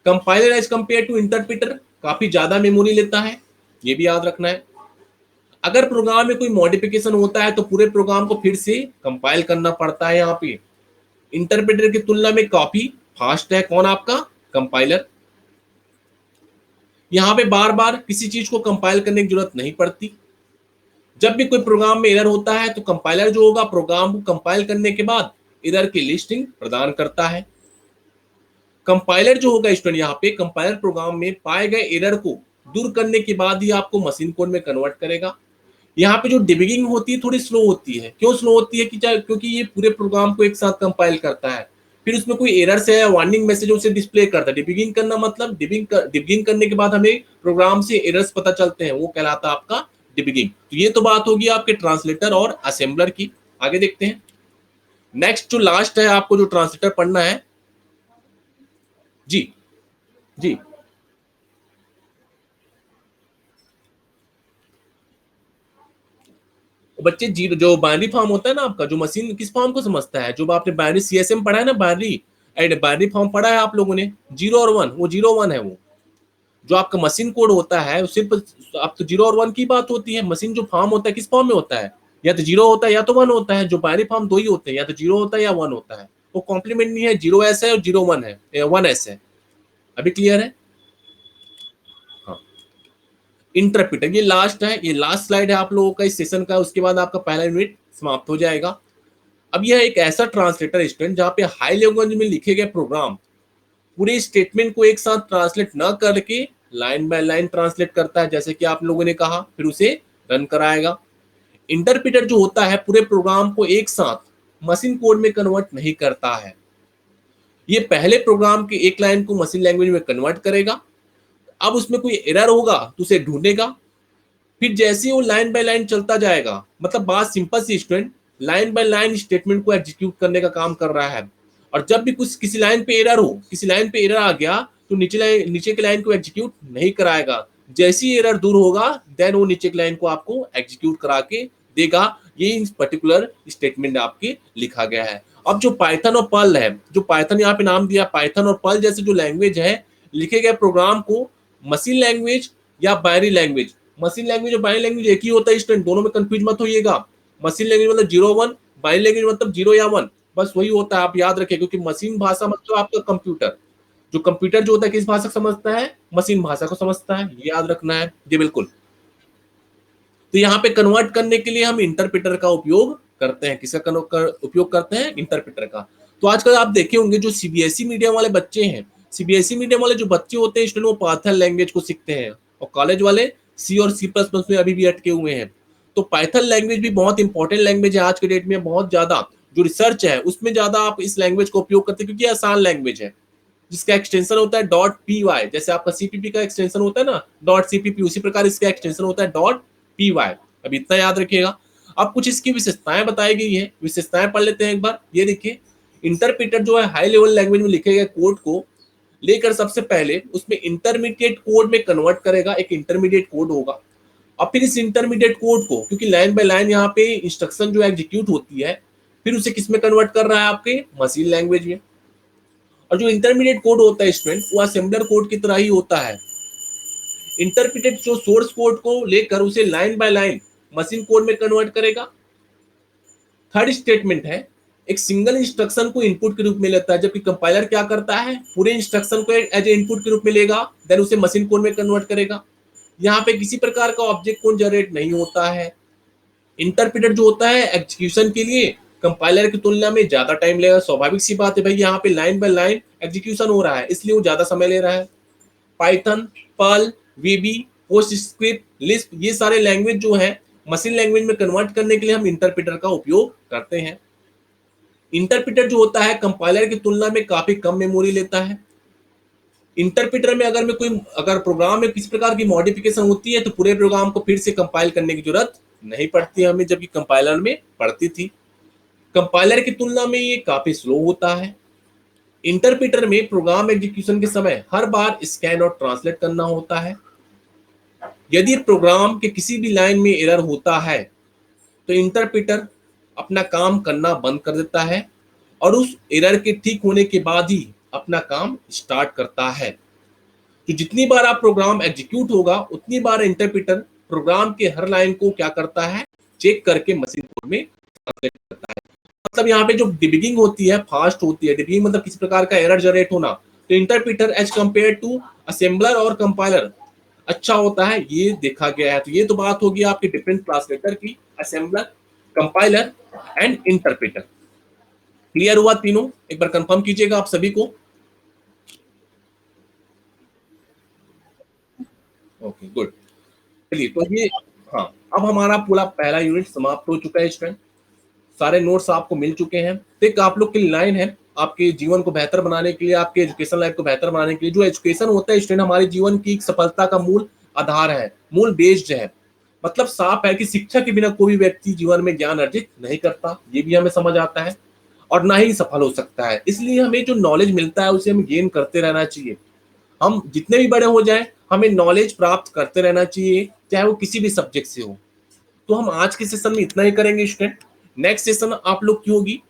Compiler as compare to interpreter काफी ज्यादा मेमोरी लेता है, ये भी याद रखना है। अगर प्रोग्राम में कोई मॉडिफिकेशन होता है तो पूरे प्रोग्राम को फिर से कंपाइल करना पड़ता है। यहाँ पे इंटरप्रेटर की तुलना में काफी फास्ट है कौन, आपका कंपाइलर। यहाँ पे बार बार किसी चीज को कंपाइल करने की जरूरत नहीं पड़ती। जब भी कोई प्रोग्राम में एरर होता है तो कंपाइलर जो होगा प्रोग्राम को कंपाइल करने के बाद एरर की लिस्टिंग प्रदान करता है। कंपाइलर जो होगा स्टूडेंट, यहाँ पे कंपाइलर प्रोग्राम में पाए गए एरर को दूर करने के बाद ही आपको मशीन कोड में कन्वर्ट करेगा। यहाँ पे जो डिबगिंग होती है थोड़ी स्लो होती है। क्यों स्लो होती है? क्योंकि ये पूरे प्रोग्राम को एक साथ कंपाइल करता है, फिर उसमें कोई एरर्स है वार्निंग मैसेज उसे डिस्प्ले करता है। डिबगिंग करना मतलब डिबगिंग करने के बाद हमें प्रोग्राम से एरर्स पता चलते हैं, वो कहलाता है आपका डिबगिंग। तो ये तो बात होगी आपके ट्रांसलेटर और असेंबलर की। आगे देखते हैं। नेक्स्ट जो लास्ट है, आपको जो ट्रांसलेटर पढ़ना है। जी जी बच्चे, जी जो बाइनरी फॉर्म होता है ना आपका, जो मशीन किस फॉर्म को समझता है? जो आपने बाइनरी सीएसएम पढ़ा है ना, बाइनरी एंड बाइनरी फॉर्म पढ़ा है आप लोगों ने, 0 और 1, वो 0 1 है। वो जो आपका मशीन कोड होता है सिर्फ आप तो 0 और 1 की बात होती है। मशीन जो फॉर्म होता है किस फॉर्म में होता है? या तो 0 होता है या तो 1 होता है। जो बाइनरी फॉर्म दो ही होते हैं, या तो 0 होता है या 1 होता है। वो कॉम्प्लीमेंट नहीं है, 0s है और 0 1 है, 1s है। अभी क्लियर है? हाँ। इंटरप्रेटर ये लास्ट है, ये लास्ट स्लाइड है आप लोगों का इस सेशन का। उसके बाद आपका पहला यूनिट समाप्त हो जाएगा। अब यह एक ऐसा ट्रांसलेटर स्टूडेंट जहाँ पे हाई लैंग्वेज में लिखे गए प्रोग्राम पूरे स्टेटमेंट को एक साथ ट्रांसलेट न करके लाइन बाय लाइन ट्रांसलेट करता है, जैसे कि आप लोगों ने कहा, फिर उसे रन कराएगा। इंटरप्रेटर जो होता है पूरे प्रोग्राम को एक साथ मशीन कोड में कन्वर्ट नहीं करता है। ये पहले प्रोग्राम के एक लाइन को मशीन लैंग्वेज में कन्वर्ट करेगा। अब उसमें कोई एरर होगा तो उसे ढूंढेगा, फिर जैसे ही वो लाइन बाय लाइन चलता जाएगा, मतलब बात सिंपल सी student, line by line statement को एग्जीक्यूट करने का काम कर रहा है। और जब भी कुछ किसी लाइन पे एरर हो, किसी लाइन पे एरर आ गया, तो नीचे की लाइन को एग्जीक्यूट नहीं कराएगा। जैसे ही एरर दूर होगा देन वो नीचे की लाइन को आपको एग्जीक्यूट करा के देगा। ये इस पर्टिकुलर स्टेटमेंट आपके लिखा गया है। अब जो पाइथन और पर्ल है, जो पाइथन यहाँ पे नाम दिया, पाइथन और पर्ल जैसे जो लैंग्वेज है, लिखे गए प्रोग्राम को मशीन लैंग्वेज या बाइनरी लैंग्वेज, मशीन लैंग्वेज और बाइनरी लैंग्वेज एक ही होता है स्टूडेंट, दोनों में कंफ्यूज मत होइएगा। मशीन लैंग्वेज मतलब 0 1, बाइनरी लैंग्वेज मतलब 0 या 1, बस वही होता है, आप याद रखें। क्योंकि मशीन भाषा मतलब आपका कंप्यूटर, जो कंप्यूटर जो होता है किस भाषा को समझता है? मशीन भाषा को समझता है, ये याद रखना है जी बिल्कुल। तो यहाँ पे कन्वर्ट करने के लिए हम इंटरप्रेटर का उपयोग करते हैं। किसका उपयोग करते हैं? इंटरप्रेटर का। तो आजकल आप देखे होंगे जो सीबीएसई मीडियम वाले बच्चे हैं, सीबीएसई मीडियम वाले जो बच्चे होते हैं स्टूडेंट, वो पाइथन लैंग्वेज को सीखते हैं, और कॉलेज वाले सी और सी प्लस प्लस में अभी भी अटके हुए हैं। तो पाइथन लैंग्वेज भी बहुत इंपॉर्टेंट लैंग्वेज है आज के डेट में। बहुत ज्यादा जो रिसर्च है उसमें ज्यादा आप इस लैंग्वेज को उपयोग करते हैं, क्योंकि आसान लैंग्वेज है, जिसका एक्सटेंशन होता है डॉट पी वाई। जैसे आपका सीपीपी का एक्सटेंशन होता है ना डॉट सीपीपी, उसी प्रकार इसका एक्सटेंशन होता है डॉट पी वाई। अब इतना याद रखिएगा। अब कुछ इसकी विशेषताएं बताई गई है, विशेषताएं पढ़ लेते हैं एक बार। ये देखिए, इंटरप्रेटर जो है हाई लेवल लैंग्वेज में लिखे गए कोड को लेकर सबसे पहले उसमें इंटरमीडिएट कोड में कन्वर्ट करेगा। एक इंटरमीडिएट कोड होगा, और फिर इस इंटरमीडिएट कोड को, क्योंकि लाइन बाय लाइन यहाँ पे इंस्ट्रक्शन जो एग्जीक्यूट होती है, फिर उसे किस में कन्वर्ट कर रहा है? आपके मशीन लैंग्वेज में। और जो इंटरमीडिएट कोड होता है स्टूडेंट, वो असेंबलर कोड की तरह ही होता है। इंटरप्रेटेड जो सोर्स कोड को लेकर उसे line by line machine code में कन्वर्ट करेगा। थर्ड स्टेटमेंट है, एक सिंगल इंस्ट्रक्शन को इनपुट के रूप में लेता है, जबकि कंपाइलर क्या करता है? पूरे इंस्ट्रक्शन को एज ए इनपुट के रूप में लेगा, देन उसे मशीन कोड में कन्वर्ट करेगा। यहाँ पे किसी प्रकार का ऑब्जेक्ट कोड जनरेट नहीं होता है। इंटरप्रेटर जो होता है एग्जीक्यूशन के लिए कंपाइलर की तुलना में ज्यादा टाइम लेगा। स्वाभाविक सी बात है भाई, यहाँ पे लाइन बाय लाइन एग्जीक्यूशन हो रहा है, इसलिए वो ज्यादा समय ले रहा है। पाइथन, पर्ल, वीबी, पोस्टस्क्रिप्ट, लिस्प, ये सारे लैंग्वेज जो है मशीन लैंग्वेज में कन्वर्ट करने के लिए हम इंटरप्रेटर का उपयोग करते हैं। इंटरप्रेटर जो होता है कंपाइलर की तुलना में काफी कम मेमोरी लेता है। इंटरप्रेटर में अगर प्रोग्राम में किसी प्रकार की मॉडिफिकेशन होती है तो पूरे प्रोग्राम को फिर से कंपाइल करने की जरूरत नहीं पड़ती हमें, जबकि कंपाइलर में पड़ती थी। कंपाइलर की तुलना में ये काफी स्लो होता है। इंटरप्रेटर में प्रोग्राम एग्जीक्यूशन के समय हर बार स्कैन और ट्रांसलेट करना होता है। यदि प्रोग्राम के किसी भी लाइन में एरर होता है तो इंटरप्रेटर अपना काम करना बंद कर देता है और उस एरर के ठीक होने के बाद ही अपना काम स्टार्ट करता है। तो जितनी बार आप प्रोग्राम एग्जीक्यूट होगा उतनी बार इंटरप्रेटर प्रोग्राम के हर लाइन को क्या करता है? चेक करके मशीन कोड में ट्रांसलेट करता है। मतलब यहाँ पे जो डिबगिंग होती है फास्ट होती है। डिबगिंग मतलब किसी प्रकार का एरर जनरेट होना। तो interpreter as compare to assembler और कंपाइलर अच्छा होता है, ये देखा गया है। तो ये तो बात होगी आपके डिफरेंट ट्रांसलेटर की, assembler, compiler and interpreter. Clear हुआ तीनों? एक बार कंफर्म कीजिएगा आप सभी को। Okay, good. चलिए, तो ये, हाँ, अब हमारा पूरा पहला यूनिट समाप्त हो चुका है स्टूडेंट। सारे नोट्स आपको मिल चुके हैं। तो एक आप लोग की लाइन है, आपके जीवन को बेहतर बनाने के लिए, आपके एजुकेशन लाइफ को बेहतर बनाने के लिए, जो एजुकेशन होता है स्टूडेंट हमारे जीवन की एक सफलता का मूल आधार है, मूल बेस्ड है। मतलब साफ है कि शिक्षा के बिना कोई व्यक्ति जीवन में ज्ञान अर्जित नहीं करता, ये भी हमें समझ आता है, और ना ही सफल हो सकता है। इसलिए हमें जो नॉलेज मिलता है उसे हमें गेन करते रहना चाहिए। हम जितने भी बड़े हो जाएं, हमें नॉलेज प्राप्त करते रहना चाहिए, चाहे वो किसी भी सब्जेक्ट से हो। तो हम आज के सेशन में इतना ही करेंगे स्टूडेंट। नेक्स्ट सेशन आप लोग की होगी